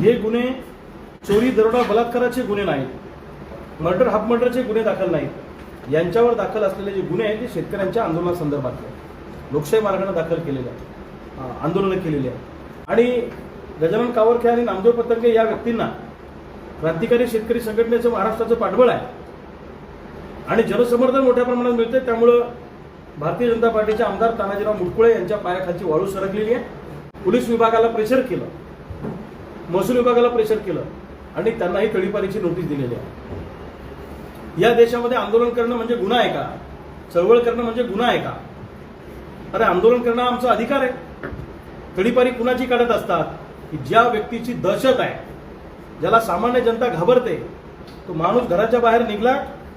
हे गुन्हे चोरी, दरोडा, बलात्काराचे गुन्हे नाहीत, मर्डर, हाफ मर्डरचे गुन्हे दाखल नाहीत. यांच्यावर दाखल असलेले जे गुन्हे आहेत ते शेतकऱ्यांच्या आंदोलनासंदर्भातले, लोकशाही मार्गाने दाखल केलेले आंदोलनं केलेली आहेत. आणि गजानन कावरखे आणि नामदेव पतंगे या व्यक्तींना क्रांतिकारी शेतकरी संघटनेचं महाराष्ट्राचं पाठबळ आहे आणि जनसमर्थन मोठ्या प्रमाणात मिळते. त्यामुळं भारतीय जनता पार्टीचे आमदार तानाजीराव मुटकुळे यांच्या पायाखालची वाळू सरकलेली आहे. पोलीस विभागाला प्रेशर केलं, महसूल विभागाला प्रेशर केलं आणि त्यांनाही तडीपारीची नोटीस दिलेली आहे. या देशामध्ये आंदोलन करणं म्हणजे गुन्हा आहे का? चळवळ करणं म्हणजे गुन्हा आहे का? अरे आंदोलन करणं आमचा अधिकार आहे. तडीपारी कुणाची काढत असतात की ज्या व्यक्तीची दहशत आहे, ज्याला सामान्य जनता घाबरते, तो माणूस घराच्या बाहेर निघला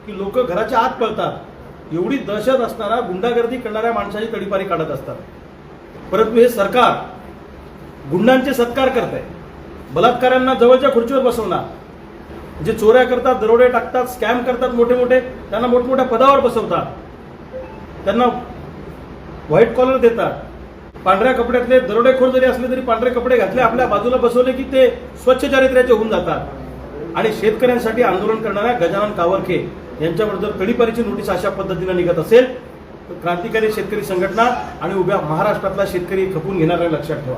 की लोक घराच्या आत पळतात. एवढी दहशत असणारा, गुंडागर्दी करणाऱ्या माणसाची तडीपारी काढत असतात. परंतु हे सरकार गुंडांचे सत्कार करत आहे, बलात्कारांना जवळच्या खुर्चीवर बसवणार, जे चोऱ्या करतात, दरोडे टाकतात, स्कॅम करतात मोठे मोठे, त्यांना मोठमोठ्या पदावर बसवतात, त्यांना व्हाईट कॉलर देतात. पांढऱ्या कपड्यातले दरोडेखोर जरी असले तरी पांढरे कपडे घातले, आपल्या बाजूला बसवले की ते स्वच्छ चारित्र्याचे होऊन जातात. आणि शेतकऱ्यांसाठी आंदोलन करणाऱ्या गजानन कावरखे यांच्यावर जर तडीपारीची नोटीस अशा पद्धतीने निघत असेल तर क्रांतिकारी शेतकरी संघटना आणि उभ्या महाराष्ट्रातला शेतकरी खपून घेणारा लक्षात ठेवा.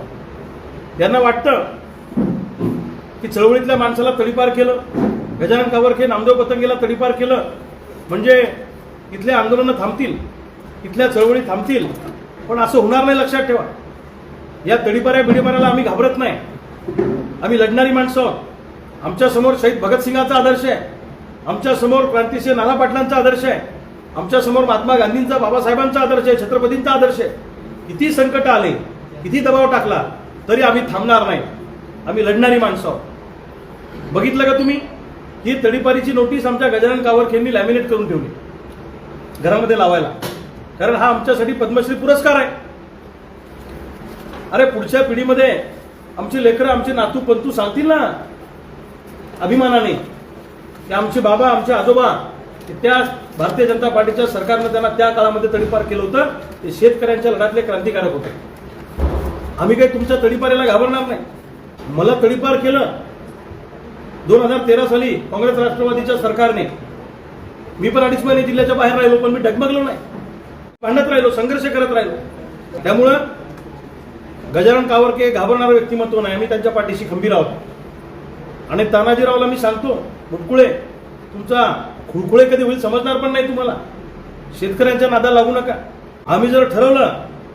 त्यांना वाटतं की चळवळीतल्या माणसाला तडीपार केलं, गजानन कावरखे, नामदेव पतंगेला तडीपार केलं म्हणजे इथले आंदोलनं थांबतील, इथल्या चळवळी थांबतील. पण असं होणार नाही, लक्षात ठेवा. या तडीपाऱ्या बिडीपाऱ्याला आम्ही घाबरत नाही. आम्ही लढणारी माणसं आहोत. आमच्या समोर शहीद भगतसिंगाचा आदर्श आहे, आमच्या समोर क्रांतिसिंह नाना पाटलांचा आदर्श आहे, आमच्या समोर महात्मा गांधींचा, बाबासाहेबांचा आदर्श आहे, छत्रपतींचा आदर्श आहे. किती संकट आले, किती दबाव टाकला तरी आम्ही थांबणार नाही. आम्ही लढणारी माणसं आहोत. बघितलं का तुम्ही? ही तडीपारीची नोटीस आमच्या गजानन कावरखेंनी लॅमिनेट करून ठेवली घरामध्ये लावायला, कारण हा आमच्यासाठी पद्मश्री पुरस्कार आहे. अरे पुढच्या पिढीमध्ये आमची लेकरं, आमचे नातू पंतू सांगतील ना अभिमानाने की आमचे बाबा, आमचे आजोबा, त्या भारतीय जनता पार्टीच्या सरकारनं त्यांना त्या काळामध्ये तडीपार केलं होतं, ते शेतकऱ्यांच्या लढ्यातले क्रांतिकारक होते. आम्ही काही तुमच्या तडीपारीला घाबरणार नाही. मला तडीपार केलं 2013 साली काँग्रेस राष्ट्रवादीच्या सरकारने. मी पण 2.5 महिने जिल्ह्याच्या बाहेर राहिलो, पण मी डगमगलो नाही, भांडत राहिलो, संघर्ष करत राहिलो. त्यामुळं गजानन कावरखे घाबरणारं व्यक्तिमत्व नाही. आम्ही त्यांच्या पाठीशी खंबीर आहोत. आणि तानाजीरावला मी सांगतो, मुटकुळे, तुमचा खुळखुळे कधी होईल समजणार पण नाही तुम्हाला. शेतकऱ्यांच्या नादाला लागू नका. आम्ही जर ठरवलं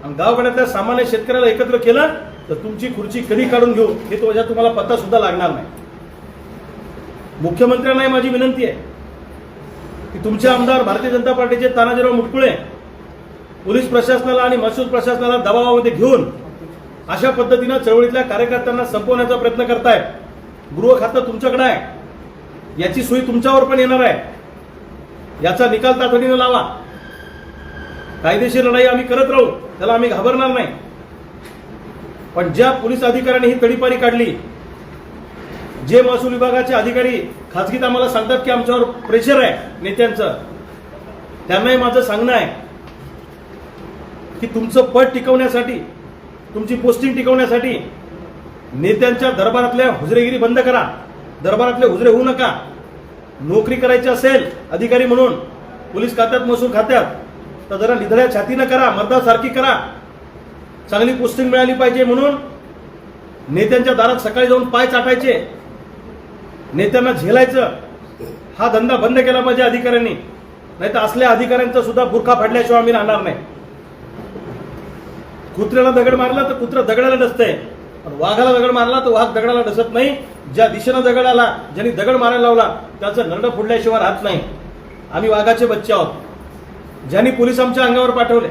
आणि गावगाड्यातल्या सामान्य शेतकऱ्याला एकत्र केलं तर तुमची खुर्ची कधी काढून घेऊ हे तो तुम्हाला पत्ता सुद्धा लागणार नाही. मुख्यमंत्र्यांना माझी विनंती आहे की तुमचे आमदार भारतीय जनता पार्टीचे तानाजीराव मुटकुळे पोलीस प्रशासनाला आणि महसूल प्रशासनाला दबावामध्ये घेऊन अशा पद्धतीनं चळवळीतल्या कार्यकर्त्यांना संपवण्याचा प्रयत्न करतायत. गृह खातं तुमच्याकडे आहे, याची सोयी तुमच्यावर पण येणार आहे. याचा निकाल तातडीनं लावा. कायदेशीर लढाई आम्ही करत राहू, त्याला आम्ही घाबरणार नाही. पण ज्या पोलीस अधिकाऱ्यांनी ही तडीपारी काढली, जे महसूल विभागाचे अधिकारी खासगीत आम्हाला सांगतात की आमच्यावर प्रेशर आहे नेत्यांचं, त्यांनाही माझं सांगणं आहे की तुमचं पद टिकवण्यासाठी, तुमची पोस्टिंग टिकवण्यासाठी नेत्यांच्या दरबारातल्या हुजरेगिरी बंद करा. दरबारातले हुजरे होऊ नका. नोकरी करायची असेल अधिकारी म्हणून पोलीस खात्यात, महसूल खात्यात, तर जरा निधड्या छातीनं करा, मर्दासारखी करा. चांगली पोस्टिंग मिळाली पाहिजे म्हणून नेत्यांच्या दारात सकाळी जाऊन पाय चाटायचे, नेत्यांना झेलायचं, हा धंदा बंद केला पाहिजे अधिकाऱ्यांनी. नाही तर असल्या अधिकाऱ्यांचा सुद्धा बुरखा फाडल्याशिवाय आम्ही राहणार नाही. कुत्र्याला दगड मारला तर कुत्रा दगडाला डसतंय, पण वाघाला दगड मारला तर वाघ दगडाला डसत नाही. ज्या दिशेनं दगड आला, ज्यांनी दगड मारायला लावला त्याचं नरडं फोडल्याशिवाय राहत नाही. आम्ही वाघाचे बच्चे आहोत. ज्यांनी पोलीस आमच्या अंगावर पाठवले,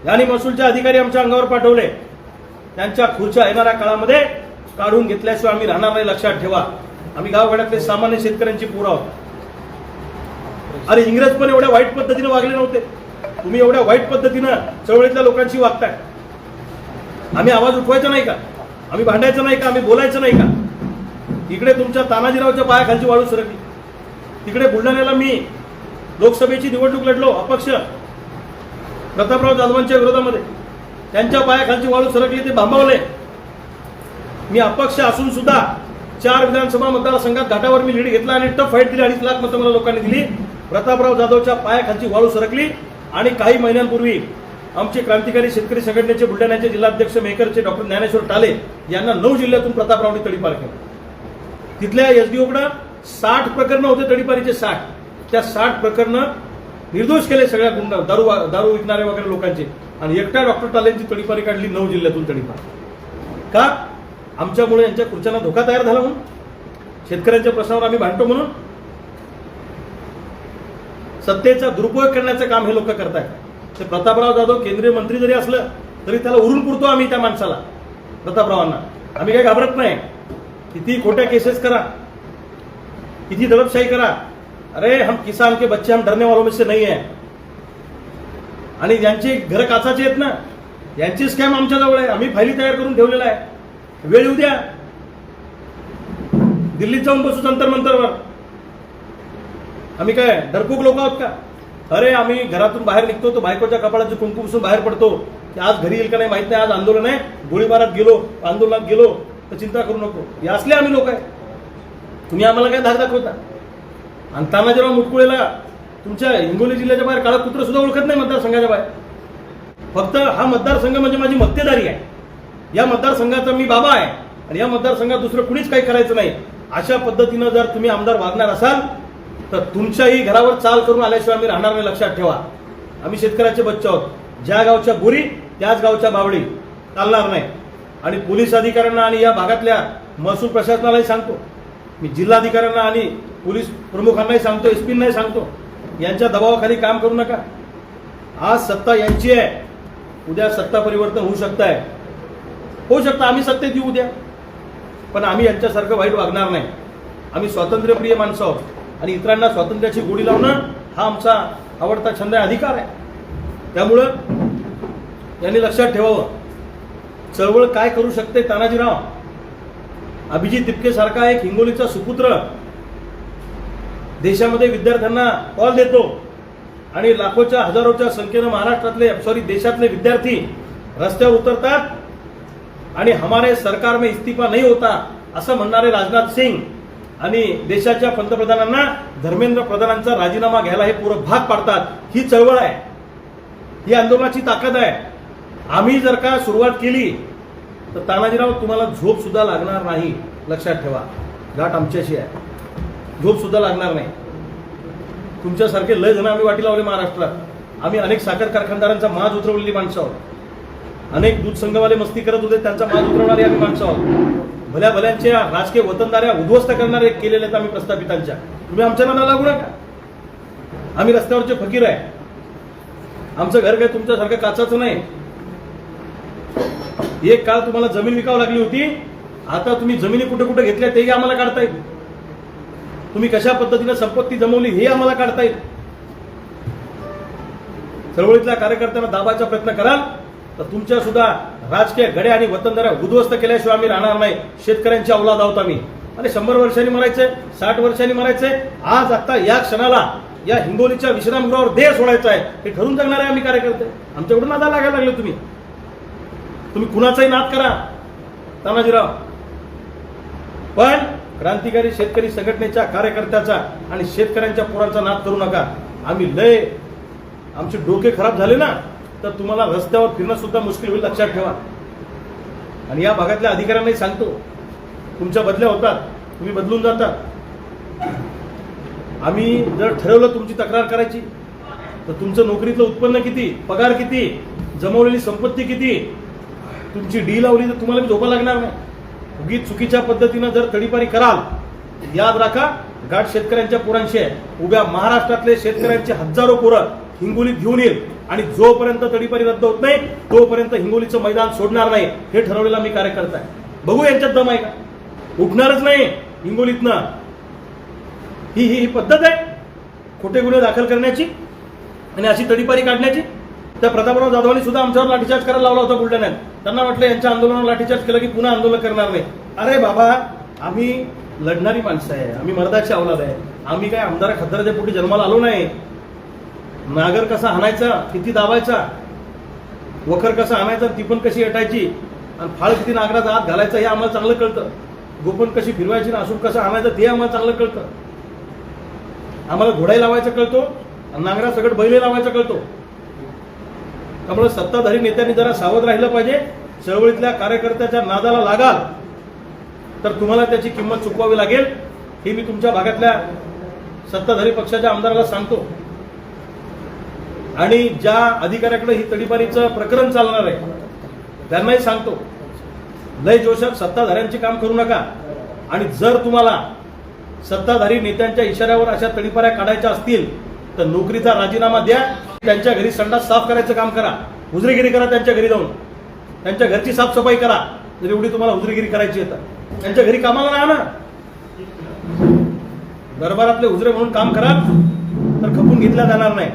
ज्यांनी महसूलचे अधिकारी आमच्या अंगावर पाठवले, त्यांच्या खुर्च्या येणाऱ्या काळामध्ये काढून घेतल्याशिवाय आम्ही राहणार नाही, लक्षात ठेवा. आम्ही गावगाड्यातले सामान्य शेतकऱ्यांची पोरं आहोत. अरे इंग्रज पण एवढ्या वाईट पद्धतीने वागले नव्हते. तुम्ही एवढ्या वाईट पद्धतीनं चळवळीतल्या लोकांशी वागताय. आम्ही आवाज उठवायचा नाही का? आम्ही भांडायचं नाही का? आम्ही बोलायचं नाही का? इकडे तुमच्या तानाजीरावच्या पायाखालची वाळू सरकली. तिकडे बुलढाण्याला मी लोकसभेची निवडणूक लढलो अपक्ष प्रतापराव जाधवांच्या विरोधामध्ये. त्यांच्या पायाखालची वाळू सरकली, ते भांबावले. मी अपक्ष असून सुद्धा 4 विधानसभा मतदारसंघात घाटावर मी लीड घेतला आणि टफ फाईट दिली. 2.5 लाख मतं मला लोकांनी दिली. प्रतापराव जाधवच्या पायाखालची वाळू सरकली आणि काही महिन्यांपूर्वी आमचे क्रांतिकारी शेतकरी संघटनेचे बुलढाण्याचे जिल्हाध्यक्ष मेकरचे डॉक्टर ज्ञानेश्वर टाले यांना 9 जिल्ह्यातून प्रतापरावने तडीपार केलं. तिथल्या एसडीओकडे 60 प्रकरणं होते तडीपारीचे 60. त्या 60 प्रकरणं निर्दोष केले सगळ्या गुंड दारू विकणारे वगैरे लोकांचे आणि एकट्या डॉक्टर टालेंची तडीपारी काढली 9 जिल्ह्यातून तडीपार. का? आमच्यामुळे यांच्या खुर्च्यांना धोका तयार झाला म्हणून, शेतकऱ्यांच्या प्रश्नावर आम्ही भांडतो म्हणून. सत्तेचा दुरुपयोग करण्याचं काम हे लोक करतायत. ते प्रतापराव जाधव केंद्रीय मंत्री जरी असलं तरी त्याला उरून पुरतो आम्ही त्या माणसाला, प्रतापरावांना. आम्ही काही घाबरत नाही. किती खोट्या केसेस करा, किती दडपशाही करा, अरे हम किसान के बच्चे, हम डरने वालों में से नहीं है. आणि यांची घर काचाची आहेत ना, यांची स्कॅम आमच्या जवळ आहे. आम्ही फायली तयार करून ठेवलेला आहे. वेळ येऊ द्या, दिल्लीत जाऊन बसू जंतर मंतरवर. आम्ही काय डरपूक लोक आहोत का? अरे आम्ही घरातून बाहेर निघतो तो बायकोच्या कपाळाची कुंकू पुसून बाहेर पडतो की आज घरी येईल का नाही माहित नाही, आज आंदोलन आहे, गोळीबारात गेलो, आंदोलनात गेलो तर चिंता करू नको. हे असले आम्ही लोक आहे. तुम्ही आम्हाला काय धाक दाखवता? आणि तानाजीराव मुटकुळेला तुमच्या हिंगोली जिल्ह्याच्या बाहेर काळा कुत्र सुद्धा ओळखत नाही मतदारसंघाच्या बाहेर. फक्त हा मतदारसंघ म्हणजे माझी मक्तेदारी आहे. या मतदारसंघाचा मी बाबा आहे आणि या मतदारसंघात दुसरं कुणीच काही करायचं नाही. अशा पद्धतीनं जर तुम्ही आमदार वागणार असाल तर तुमच्याही घरावर चाल करून आल्याशिवाय आम्ही राहणार नाही. लक्षात ठेवा, आम्ही शेतकऱ्याचे बच्चे आहोत. ज्या गावच्या गोरी त्याच गावच्या बावडी, चालणार नाही. आणि पोलीस अधिकाऱ्यांना आणि या भागातल्या महसूल प्रशासनालाही सांगतो मी, जिल्हाधिकाऱ्यांना आणि पोलीस प्रमुखांनाही सांगतो, एसपींनाही सांगतो, यांच्या दबावाखाली काम करू नका. आज सत्ता यांची आहे, उद्या सत्ता परिवर्तन होऊ शकतं. आम्ही सत्तेत येऊ द्या, पण आम्ही यांच्यासारखं वाईट वागणार नाही. आम्ही स्वातंत्र्यप्रिय माणसं आहोत आणि इतरांना स्वातंत्र्याची गोडी लावणं हा आमचा आवडता छंद आहे, अधिकार आहे. त्यामुळं यांनी लक्षात ठेवावं, चळवळ काय करू शकते तानाजीराव. अभिजित तिपके सारखा एक हिंगोलीचा सुपुत्र देशामध्ये विद्यार्थ्यांना कॉल देतो आणि लाखोच्या हजारोच्या संख्येनं देशातले विद्यार्थी रस्त्यावर उतरतात आणि हमारे सरकार में इस्तीफा नहीं होता असं म्हणणारे राजनाथ सिंग आणि देशाच्या पंतप्रधानांना धर्मेंद्र प्रधानांचा राजीनामा घ्यायला हे पुरं भाग पाडतात. ही चळवळ आहे, ही आंदोलनाची ताकद आहे. आम्ही जर का सुरुवात केली तर तानाजीराव तुम्हाला झोप सुद्धा लागणार नाही. लक्षात ठेवा, गाठ आमच्याशी आहे, झोप सुद्धा लागणार नाही. तुमच्यासारखे लय जण आम्ही वाटी लावले महाराष्ट्रात. आम्ही अनेक साखर कारखानदारांचा माज उतरवलेली माणसं आहोत. अनेक दूध संघवाले मस्ती करत होते, त्यांचा माज उतरवणारी आम्ही माणसं आहोत. भल्या भल्यांच्या राजकीय वतनदाऱ्या उद्ध्वस्त करणारे केलेले आहेत आम्ही प्रस्थापितांच्या. तुम्ही आमच्या नाना लागू नका. आम्ही रस्त्यावरचे फकीर आहे. आमचं घर काय तुमच्यासारखं काचाचं नाही. एक काळ तुम्हाला जमीन विकावं लागली होती, आता तुम्ही जमिनी कुठे कुठे घेतल्या तेही आम्हाला काढता येईल. तुम्ही कशा पद्धतीने संपत्ती जमवली हे आम्हाला काढता येईल. चळवळीतल्या कार्यकर्त्यांना दाबाचा प्रयत्न कराल तर तुमच्या सुद्धा राजकीय गड्या आणि वतनदाऱ्या उद्ध्वस्त केल्याशिवाय आम्ही राहणार नाही. शेतकऱ्यांची औलाद आहोत आम्ही. आणि 100 वर्षांनी मरायचंय, 60 वर्षांनी मरायचंय. आज आता या क्षणाला या हिंगोलीच्या विश्रामगृहावर देह सोडायचा आहे हे ठरून जगणारे आम्ही कार्यकर्ते. आमच्याकडून नादा लागायला लागले तुम्ही कुणाचाही नाद करा तानाजीराव, पण क्रांतिकारी शेतकरी संघटनेच्या कार्यकर्त्याचा आणि शेतकऱ्यांच्या पोरांचा नाद करू नका. आमचे डोके खराब झाले ना तर तुम्हाला रस्त्यावर फिरणं सुद्धा मुश्किल होईल. लक्षात ठेवा. आणि या भागातल्या अधिकाऱ्यांनाही सांगतो, तुमच्या बदल्या होतात, तुम्ही बदलून जाता. आम्ही जर ठरवलं तुमची तक्रार करायची तर तुमचं नोकरीतलं उत्पन्न किती, पगार किती, जमवलेली संपत्ती किती, तुमची डी लावली तर तुम्हाला झोपा लागणार नाही. उगीच चुकीच्या पद्धतीनं जर तडीपारी कराल, याद राखा, गाठ शेतकऱ्यांच्या पोरांशी आहे. उभ्या महाराष्ट्रातले शेतकऱ्यांचे हजारो पोरं हिंगोलीत घेऊन येईल आणि जोपर्यंत तडीपारी रद्द होत नाही तोपर्यंत हिंगोलीचं मैदान सोडणार नाही. हे ठरवलेला मी कार्यकर्ता आहे. बघू यांच्यात दम आहे का. उठणारच नाही हिंगोलीतनं. ही पद्धत आहे खोटे गुन्हे दाखल करण्याची आणि अशी तडीपारी काढण्याची. त्या प्रतापराव जाधवांनी सुद्धा आमच्यावर लाठीचार्ज करायला लावला होता बुलढाण्यात. त्यांना वाटलं यांच्या आंदोलनावर लाठीचार्ज केलं की पुन्हा आंदोलन करणार नाही. अरे बाबा, आम्ही लढणारी माणसं आहे, आम्ही मर्दाची औलाद आहे. आम्ही काय आमदार खद्दाराच्या पोटी जन्माला आलो नाही. नागर कसा हाणायचा, किती दाबायचा, वखर कसा हाणायचा, ती पण कशी हटायची आणि फाळ किती नागराचा हात घालायचा हे आम्हाला चांगलं कळतं. गोपन कशी फिरवायची ना असून कसं आणायचं ते आम्हाला चांगलं कळतं. आम्हाला घोडाई लावायचं कळतो आणि नांगरा सगळं बैले लावायचं कळतो. त्यामुळे सत्ताधारी नेत्यांनी जरा सावध राहिलं पाहिजे. चळवळीतल्या कार्यकर्त्याच्या नादाला लागाल तर तुम्हाला त्याची किंमत चुकवावी लागेल. हे मी तुमच्या भागातल्या सत्ताधारी पक्षाच्या आमदाराला सांगतो. आणि ज्या अधिकाऱ्याकडे ही तडीपारीचं प्रकरण चालणार आहे त्यांनाही सांगतो, लय जोशात सत्ताधाऱ्यांचे काम करू नका. आणि जर तुम्हाला सत्ताधारी नेत्यांच्या इशाऱ्यावर अशा तडीपाऱ्या काढायच्या असतील तर नोकरीचा राजीनामा द्या. त्यांच्या घरी संडास साफ करायचं काम करा. हुजरेगिरी करा त्यांच्या घरी जाऊन. त्यांच्या घरची साफसफाई करा. जर एवढी तुम्हाला हुजरेगिरी करायची आहे तर त्यांच्या घरी कामाला राहा ना. दरबारातले हुजरे म्हणून काम करा तर खपून घेतल्या जाणार नाही.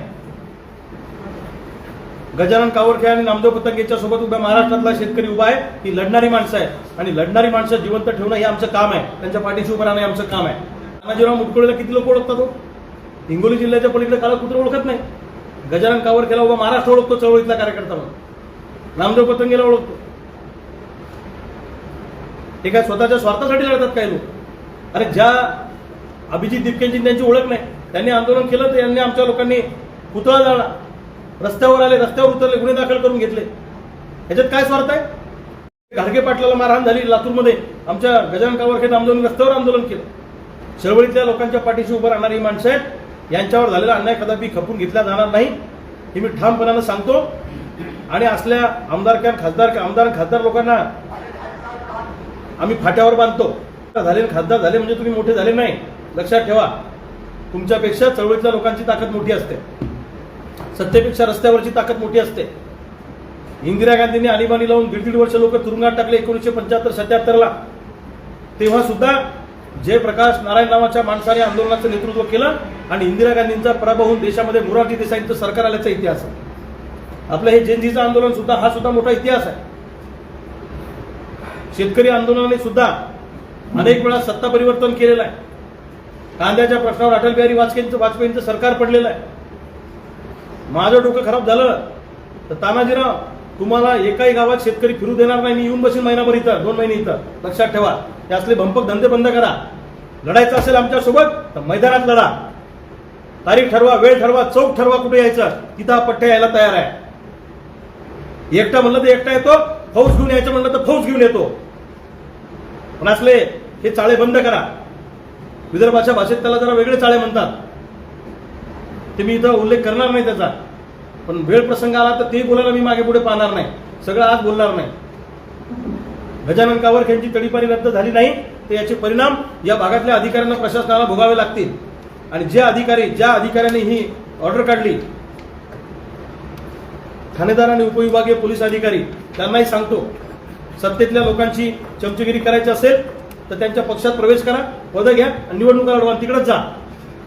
गजानन कावरखे आणि नामदेव पतंगेच्या सोबत उभ्या महाराष्ट्रातला शेतकरी उभा आहे. ही लढणारी माणसं आहे आणि लढणारी माणसं जिवंत ठेवणं हे आमचं काम आहे. त्यांच्या पाठीशी उभं राहणं हे आमचं काम आहे. तानाजीराव मुटकुळेला किती लोक ओळखतात हो? हिंगोली जिल्ह्याच्या पलीकडे काळकुत्र ओळखत नाही. गजानन कावरखेला उभा महाराष्ट्र ओळखतो चळवळीतला कार्यकर्ता म्हणून. नामदेव पतंगेला ओळखतो. हे काय स्वतःच्या स्वार्थासाठी लढतात काही लोक? अरे ज्या अभिजित दिपकेंची त्यांची ओळख नाही, त्यांनी आंदोलन केलं तर यांनी आमच्या लोकांनी पुतळा जाळला, रस्त्यावर आले, रस्त्यावर उतरले, गुन्हे दाखल करून घेतले. ह्याच्यात काय स्वार्थ आहे? घाडगे पाटलाला मारहाण झाली लातूरमध्ये, आमच्या गजानन कावरखे आंदोलन रस्त्यावर आंदोलन केलं. चळवळीतल्या लोकांच्या पाठीशी उभं राहणारी माणसं आहेत. यांच्यावर झालेला अन्याय कदापि खपून घेतला जाणार नाही हे मी ठामपणानं सांगतो. आणि असल्या आमदार खासदार लोकांना आम्ही फाट्यावर बांधतो. झाले खासदार झाले म्हणजे तुम्ही मोठे झाले नाही. लक्षात ठेवा, तुमच्यापेक्षा चळवळीतल्या लोकांची ताकद मोठी असते. सत्तेपेक्षा रस्त्यावरची ताकद मोठी असते. इंदिरा गांधींनी आणीबाणी लावून 1.5 वर्ष लोक तुरुंगात टाकले 1975-77ला. तेव्हा सुद्धा जयप्रकाश नारायण नावाच्या माणसाने आंदोलनाचं नेतृत्व केलं आणि इंदिरा गांधींचा पराभव होऊन देशामध्ये मोरारजी देसाईंचं सरकार आल्याचा इतिहास आहे. आपलं हे जेनजीचं आंदोलन सुद्धा हा सुद्धा मोठा इतिहास आहे. शेतकरी आंदोलनाने सुद्धा अनेक वेळा सत्ता परिवर्तन केलेलं आहे. कांद्याच्या प्रश्नावर अटल बिहारी वाजपेयींचं सरकार पडलेलं आहे. माझं डोकं खराब झालं तर तानाजीराव तुम्हाला एकाही गावात शेतकरी फिरू देणार नाही. मी येऊन बसेन महिनाभर इथं, 2 महिने इथं. लक्षात ठेवा, हे असले भंपक धंदे बंद करा. लढायचं असेल आमच्यासोबत तर मैदानात लढा. तारीख ठरवा, वेळ ठरवा, चौक ठरवा कुठे यायचं. तिथं हा पठ्ठ्या यायला तयार आहे. एकटा म्हणलं तर एकटा येतो, फौज घेऊन यायचं म्हणलं तर फौज घेऊन येतो. पण असले हे चाळे बंद करा. विदर्भाच्या भाषेत त्याला जरा वेगळे चाळे म्हणतात. ते मी इथं उल्लेख करणार नाही त्याचा. पण वेळ प्रसंग आला तर ते बोलायला मी मागे पुढे पाहणार नाही. सगळं आज बोलणार नाही. गजानन कावरखेंची तडीपारी रद्द झाली नाही तर याचे परिणाम या भागातल्या अधिकाऱ्यांना, प्रशासनाला भोगावे लागतील. आणि ज्या अधिकाऱ्यांनी ही ऑर्डर काढली, ठाणेदार आणि उपविभागीय पोलीस अधिकारी, त्यांनाही सांगतो, सत्तेतल्या लोकांची चमचगिरी करायची असेल तर त्यांच्या पक्षात प्रवेश करा, पदं घ्या आणि निवडणुका लढवा. तिकडेच जा,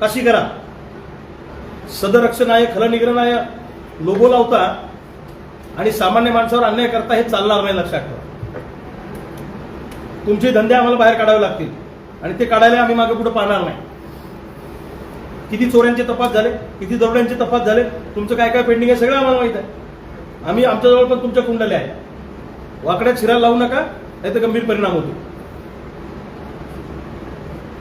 काशी करा. सदरक्षणाय खलनिग्रहणाय लोगो लावता आणि सामान्य माणसावर अन्याय करता हे चालणार नाही. लक्षात ठेवा. तुमचे धंदे आम्हाला बाहेर काढावे लागतील आणि ते काढायला आम्ही मागे पुढे पाहणार नाही. किती चोऱ्यांचे तपास झाले, किती दरोड्यांचे तपास झाले, तुमचं काय काय पेंडिंग आहे सगळं आम्हाला माहित आहे. आमच्याजवळ पण तुमच्या कुंडल्या आहेत. वाकड्यात शिरायला लावू नका, नाही तर गंभीर परिणाम होतो.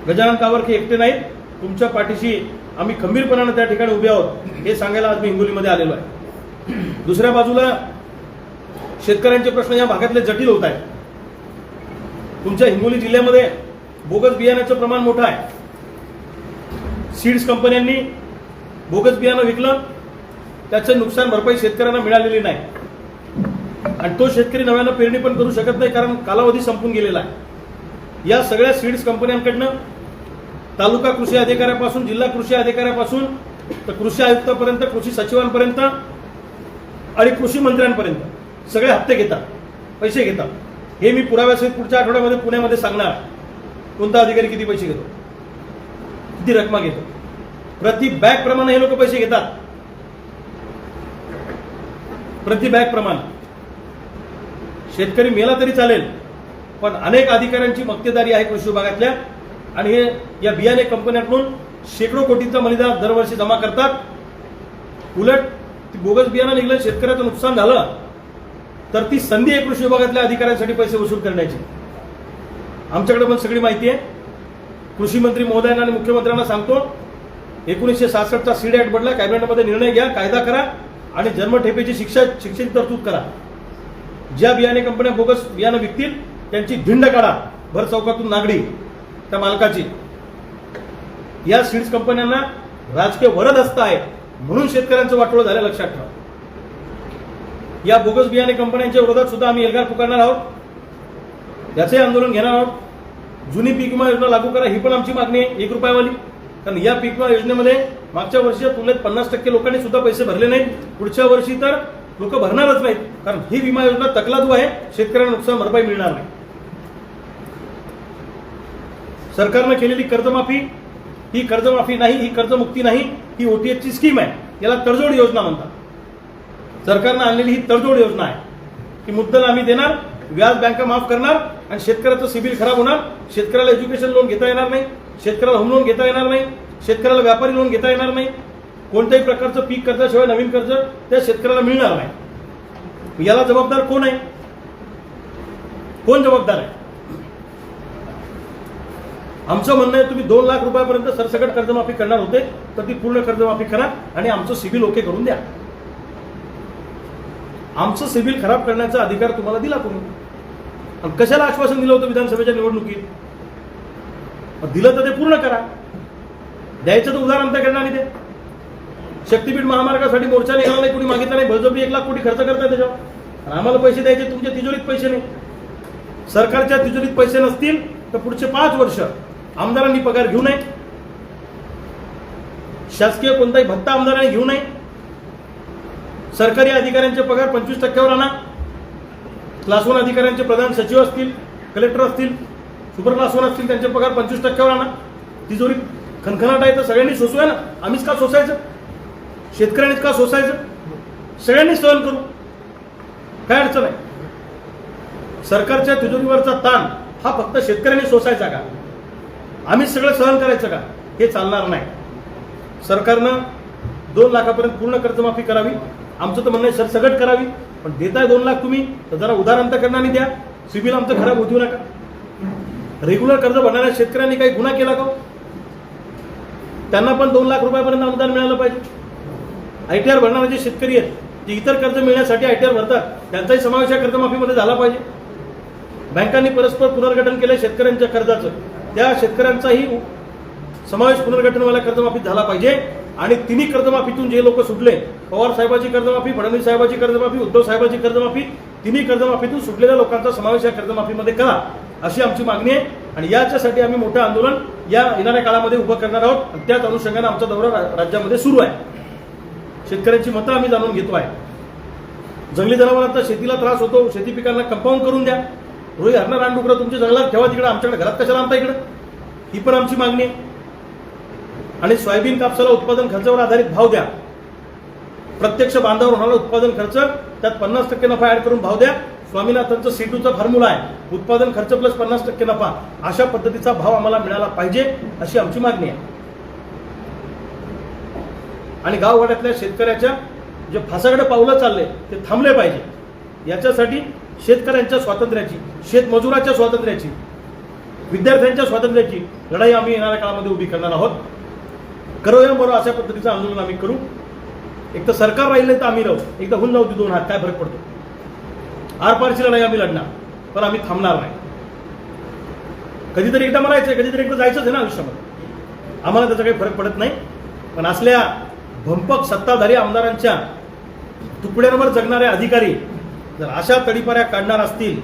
गजानन कावरखे एकटे नाहीत. तुमच्या पाठीशी आम्ही खंबीरपणाने त्या ठिकाणी उभे आहोत हे सांगायला आज मी हिंगोलीमध्ये आलेलो आहे. दुसऱ्या बाजूला शेतकऱ्यांचे प्रश्न या भागातले जटिल होत आहेत. तुमच्या हिंगोली जिल्ह्यामध्ये बोगस बियाण्याचं प्रमाण मोठं आहे. सीड्स कंपन्यांनी बोगस बियाणं विकलं, त्याचं नुकसान भरपाई शेतकऱ्यांना मिळालेली नाही. आणि तो शेतकरी नव्यानं पेरणी पण करू शकत नाही कारण कालावधी संपून गेलेला आहे. या सगळ्या सीड्स कंपन्यांकडनं तालुका कृषी अधिकाऱ्यापासून, जिल्हा कृषी अधिकाऱ्यापासून तर कृषी आयुक्तापर्यंत, कृषी सचिवांपर्यंत आणि कृषी मंत्र्यांपर्यंत सगळे हप्ते घेतात, पैसे घेतात. हे मी पुराव्यासहित पुढच्या आठवड्यामध्ये पुण्यामध्ये सांगणार. कोणता अधिकारी किती पैसे घेतो, किती रक्कम घेतो. प्रति बॅग प्रमाणे हे लोक पैसे घेतात. प्रति बॅग प्रमाणे. शेतकरी मेला तरी चालेल पण अनेक अधिकाऱ्यांची मक्तेदारी आहे कृषी विभागातल्या. आणि हे या बियाणे कंपन्यांकडून शेकडो कोटींचा मलिदा दरवर्षी जमा करतात. उलट ती बोगस बियाणं निघलं, शेतकऱ्याचं नुकसान झालं तर ती संधी आहे कृषी विभागातल्या अधिकाऱ्यांसाठी पैसे वसूल करण्याची. आमच्याकडे पण सगळी माहिती आहे. कृषी मंत्री महोदयांना आणि मुख्यमंत्र्यांना सांगतो, 1966चा सीड ऍक्ट बदला, कॅबिनेटमध्ये निर्णय घ्या, कायदा करा आणि जन्मठेपेची शिक्षेची तरतूद करा. ज्या बियाणे कंपन्या बोगस बियाणं विकतील त्यांची धिंड काढा, भर चौकातून नागडी त्या मालकाची. या सीड्स कंपन्यांना राजकीय वरदहस्त आहे म्हणून शेतकऱ्यांचं वाटोळं झालं, लक्षात ठेवा. या बोगस बियाणे कंपन्यांच्या विरोधात सुद्धा आम्ही एल्गार पुकारणार आहोत, याचंही आंदोलन घेणार आहोत. जुनी पीक विमा योजना लागू करा, ही पण आमची मागणी आहे, 1 रुपयावाली. कारण या पीक विमा योजनेमध्ये मागच्या वर्षीच्या तुलनेत 50% लोकांनी सुद्धा पैसे भरले नाहीत. पुढच्या वर्षी तर लोक भरणारच नाहीत, कारण ही विमा योजना तकलादू आहे, शेतकऱ्यांना नुकसान भरपाई मिळणार नाही. सरकारनं केलेली कर्जमाफी ही कर्जमाफी नाही, ही कर्जमुक्ती नाही, ही ओटीएसची स्कीम आहे. याला तडजोड योजना म्हणतात. सरकारनं आणलेली ही तडजोड योजना आहे की मुद्दल आम्ही देणार, व्याज बँका माफ करणार आणि शेतकऱ्याचं सिबिल खराब होणार. शेतकऱ्याला एज्युकेशन लोन घेता येणार नाही, शेतकऱ्याला होम लोन घेता येणार नाही, शेतकऱ्याला व्यापारी लोन घेता येणार नाही. कोणत्याही प्रकारचं पीक कर्जाशिवाय नवीन कर्ज त्या शेतकऱ्याला मिळणार नाही. याला जबाबदार कोण आहे? कोण जबाबदार आहे? आमचं म्हणणं आहे, तुम्ही 2 लाख रुपयापर्यंत सरसकट कर्जमाफी करणार होते तर ती पूर्ण कर्जमाफी करा आणि आमचं सिबिल ओके करून द्या. आमचं सिबिल खराब करण्याचा अधिकार तुम्हाला दिला तुम्ही. आणि कशाला आश्वासन दिलं होतं विधानसभेच्या निवडणुकीत? दिलं तर ते पूर्ण करा. द्यायचं तर उदाहरण तर करणार नाही. ते शक्तीपीठ महामार्गासाठी मोर्चा निघाला नाही, कुणी मागितला नाही, बळजबरी 1 लाख कोटी खर्च करताय त्याच्यावर. आणि आम्हाला पैसे द्यायचे, तुमच्या तिजोरीत पैसे नाही. सरकारच्या तिजोरीत पैसे नसतील तर पुढचे 5 वर्ष आमदारांनी पगार घेऊ नये, शासकीय कोणताही भत्ता आमदारांनी घेऊ नये. सरकारी अधिकाऱ्यांचे पगार 25% आणा. क्लास 1 अधिकाऱ्यांचे, प्रधान सचिव असतील, कलेक्टर असतील, सुपर क्लास 1 असतील, त्यांचे पगार 25% आणा. तिजोरी खणखणाट आहे तर सगळ्यांनी सोसूया ना. आम्हीच का सोसायचं? शेतकऱ्यांनीच का सोसायचं? सगळ्यांनी सहन करू, काय अडचण आहे? सरकारच्या तिजोरीवरचा ताण हा फक्त शेतकऱ्यांनी सोसायचा का? आम्हीच सगळं सहन करायचं का? हे चालणार नाही. सरकारनं 2 लाखापर्यंत पूर्ण कर्जमाफी करावी. आमचं तर म्हणणं आहे सरसकट करावी. पण देताय 2 लाख तुम्ही तर जरा उदाहरण तर करणार नाही द्या. सिबिल आमचं खराब होऊ नका. रेग्युलर कर्ज भरणाऱ्या शेतकऱ्यांनी काही गुन्हा केला का? त्यांना पण 2 लाख रुपयापर्यंत अनुदान मिळालं पाहिजे. आयटीआर भरणारे जे शेतकरी आहेत, जे इतर कर्ज मिळण्यासाठी आयटीआर भरतात, त्यांचाही समावेश या कर्जमाफीमध्ये झाला पाहिजे. बँकांनी परस्पर पुनर्गठन केलं शेतकऱ्यांच्या कर्जाचं, त्या शेतकऱ्यांचाही समावेश पुनर्गठनवाल्या कर्जमाफीत झाला पाहिजे. आणि तिन्ही कर्जमाफीतून जे लोक सुटले, पवार साहेबांची कर्जमाफी, फडणवीस साहेबांची कर्जमाफी, उद्धव साहेबांची कर्जमाफी, तिन्ही कर्जमाफीतून सुटलेल्या लोकांचा समावेश या कर्जमाफीमध्ये करा, अशी आमची मागणी आहे. आणि याच्यासाठी आम्ही मोठं आंदोलन या येणाऱ्या काळामध्ये उभं करणार आहोत. आणि त्याच अनुषंगाने आमचा दौरा राज्यामध्ये सुरू आहे. शेतकऱ्यांची मतं आम्ही जाणून घेतो आहे. जंगली जनावरांचा शेतीला त्रास होतो, शेती पिकांना कंपाऊंड करून द्या. रोई हरणं, रानडुकरं तुमच्या जंगलात ठेवा, तिकडे आमच्याकडे घरात कशाला आणता इकडे? ही पण आमची मागणी आहे. आणि सोयाबीन कापसाला उत्पादन खर्चावर आधारित भाव द्या. प्रत्यक्ष बांधावर होणारा उत्पादन खर्च त्यात 50% नफा ऍड करून भाव द्या. स्वामीनाथनचं C2चा फॉर्म्युला आहे, उत्पादन खर्च प्लस 50% नफा. अशा पद्धतीचा भाव आम्हाला मिळाला पाहिजे, अशी आमची मागणी आहे. आणि गाववाड्यातल्या शेतकऱ्याच्या जे फासाकडे पावलं चालले ते थांबले पाहिजे. याच्यासाठी शेतकऱ्यांच्या स्वातंत्र्याची, शेतमजुराच्या स्वातंत्र्याची, विद्यार्थ्यांच्या स्वातंत्र्याची लढाई आम्ही येणाऱ्या काळामध्ये उभी करणार आहोत. करूया बरोबर, अशा पद्धतीचं आंदोलन आम्ही करू. एक तर सरकार राहिले तर आम्ही राहू, एकदा होऊन जाऊ दे 2 हात, काय फरक पडतो? आरपारची लढाई आम्ही लढणार, पण आम्ही थांबणार नाही. कधीतरी एकदा मरायचंय, कधीतरी एकदा जायचंच आहे ना आयुष्यामध्ये. आम्हाला त्याचा काही फरक पडत नाही. पण असल्या भंपक सत्ताधारी आमदारांच्या तुकड्यांवर जगणारे अधिकारी जर अशा तडीपाऱ्या काढणार असतील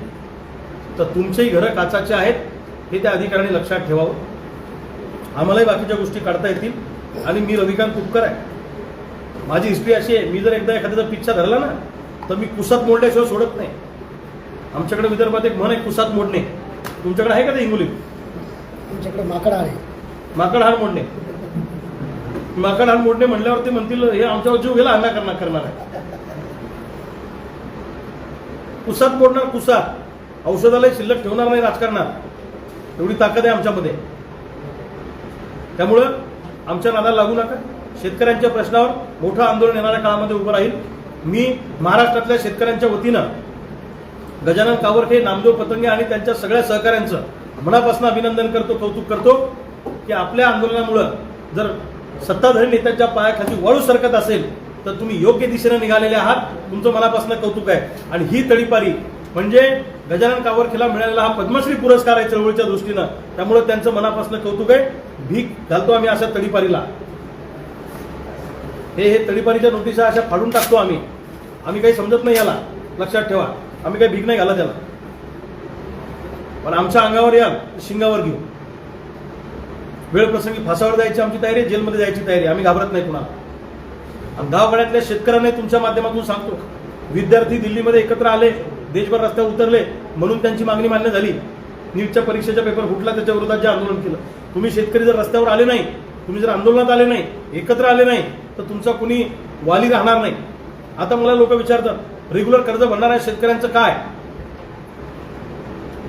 तर तुमचेही घरं काचाचे आहेत, हे त्या अधिकाऱ्यांनी लक्षात ठेवावं. आम्हालाही बाकीच्या गोष्टी काढता येतील. आणि मी रविकांत तुपकर आहे. माझी हिस्ट्री अशी आहे, मी जर एकदा एखाद्याचा पिच्छा धरला ना तर मी कुसात मोडल्याशिवाय सोडत नाही. आमच्याकडे विदर्भात एक म्हण आहे, कुसात मोडणे. तुमच्याकडे आहे का ते हिंगोलीत? तुमच्याकडे माकड आहे. माकड हाड मोडणे. माकड हाड मोडणे म्हणल्यावर ते म्हणतील हे आमच्यावर जीव गेला अंगा करणार आहे. कुसात मोडणार, कुसात. औषधालाही शिल्लक ठेवणार नाही राजकारणात, एवढी ताकद आहे आमच्यामध्ये. त्यामुळं आमच्या नादाला लागू नका. शेतकऱ्यांच्या प्रश्नावर मोठं आंदोलन येणाऱ्या काळामध्ये उभं राहील. मी महाराष्ट्रातल्या शेतकऱ्यांच्या वतीनं गजानन कावरखे, नामदेव पतंगे आणि त्यांच्या सगळ्या सहकाऱ्यांचं मनापासून अभिनंदन करतो, कौतुक करतो की आपल्या आंदोलनामुळं जर सत्ताधारी नेत्यांच्या पायाखाली वाळू सरकत असेल तर तुम्ही योग्य दिशेने निघालेले आहात. तुमचं मनापासून कौतुक आहे. आणि ही तडीपारी म्हणजे गजानन कावरखेला मिळालेला हा पद्मश्री पुरस्कार आहे चळवळीच्या दृष्टीनं. त्यामुळे त्यांचं मनापासून कौतुक आहे. भीक घालतो आम्ही अशा तडीपारीला. हे तडीपारीच्या नोटिसा अशा फाडून टाकतो आम्ही. आम्ही काही समजत नाही याला, लक्षात ठेवा. आम्ही काही भीक नाही घालत याला. पण आमच्या अंगावर याल शिंगावर घेऊ. वेळ प्रसंगी फासावर जायची आमची तयारी आहे, जेलमध्ये जायची तयारी. आम्ही घाबरत नाही कुणाला. आणि गावगाड्यातल्या शेतकऱ्यांना तुमच्या माध्यमातून सांगतो, विद्यार्थी दिल्लीमध्ये एकत्र आले, देशभर रस्त्यावर उतरले म्हणून त्यांची मागणी मान्य झाली. नीटच्या परीक्षेचा पेपर फुटला, त्याच्या विरोधात जे आंदोलन केलं. तुम्ही शेतकरी जर रस्त्यावर आले नाही, तुम्ही जर आंदोलनात आले नाही, एकत्र आले नाही तर तुमचा कुणी वाली राहणार नाही. आता मला लोक विचारतात, रेग्युलर कर्ज भरणाऱ्या शेतकऱ्यांचं काय?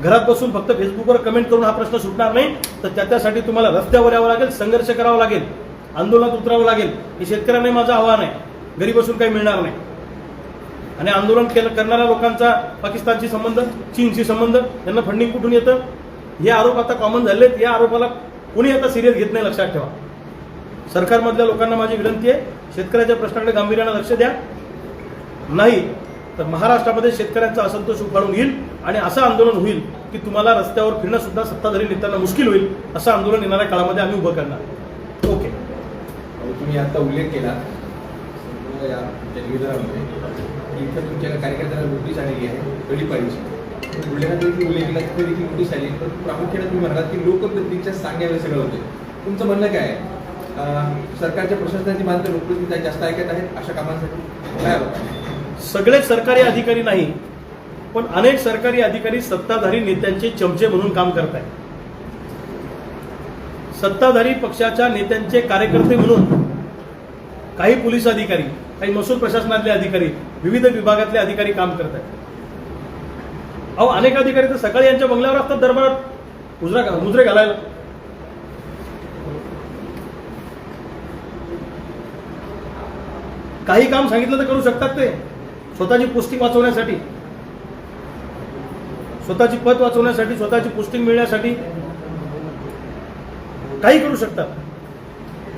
घरात बसून फक्त फेसबुकवर कमेंट करून हा प्रश्न सुटणार नाही. तर त्यासाठी तुम्हाला रस्त्यावर यावं लागेल, संघर्ष करावा लागेल, आंदोलनात उतरावं लागेल. हे शेतकऱ्यांना माझं आव्हान आहे. घरी बसून काही मिळणार नाही. आणि आंदोलन करणाऱ्या लोकांचा पाकिस्तानशी संबंध, चीनशी संबंध, त्यांना फंडिंग कुठून येतं, हे आरोप आता कॉमन झालेत. या आरोपाला कोणी आता सिरियस घेत नाही, लक्षात ठेवा. सरकारमधल्या लोकांना माझी विनंती आहे, शेतकऱ्याच्या प्रश्नाकडे गांभीर्यानं लक्ष द्या. नाही तर महाराष्ट्रामध्ये शेतकऱ्यांचा असंतोष उफाळून येईल आणि असं आंदोलन होईल की तुम्हाला रस्त्यावर फिरणं सुद्धा सत्ताधारी नेत्यांना मुश्किल होईल. असं आंदोलन येणाऱ्या काळामध्ये आम्ही उभं करणार. ओके. तुम्ही आता उल्लेख केला या निवेदनामध्ये की इथं तुमच्या कार्यकर्त्यांना नोटीस आलेली आहे तडीपारीची. बुलढाण्यात देखील उल्लेख केला, तिथे देखील नोटीस आली. पण प्रामुख्याने तुम्ही म्हणालात की लोकप्रतिनिधीच्या सांगण्यावर सगळं होते. तुमचं म्हणणं काय आहे? सरकारच्या प्रशासनाची मानतं लोकप्रतिनिधी जास्त ऐकत आहेत अशा कामांसाठी काय होतं? सगळे सरकारी अधिकारी नाही, पण अनेक सरकारी अधिकारी सत्ताधारी नेत्यांचे चमचे म्हणून काम करत आहेत. सत्ताधारी पक्षाच्या नेत्यांचे कार्यकर्ते म्हणून काही पोलीस अधिकारी, काही महसूल प्रशासनातले अधिकारी, विविध विभागातले अधिकारी काम करत आहेत. अहो, अनेक अधिकारी तर सकाळी यांच्या बंगल्यावर असतात दरबारात मुजरे घालायला. काही काम सांगितलं तर करू शकतात ते, स्वतःची पोस्टिंग वाचवण्यासाठी, स्वतःची पद वाचवण्यासाठी, स्वतःची पोस्टिंग मिळण्यासाठी काही करू शकतात.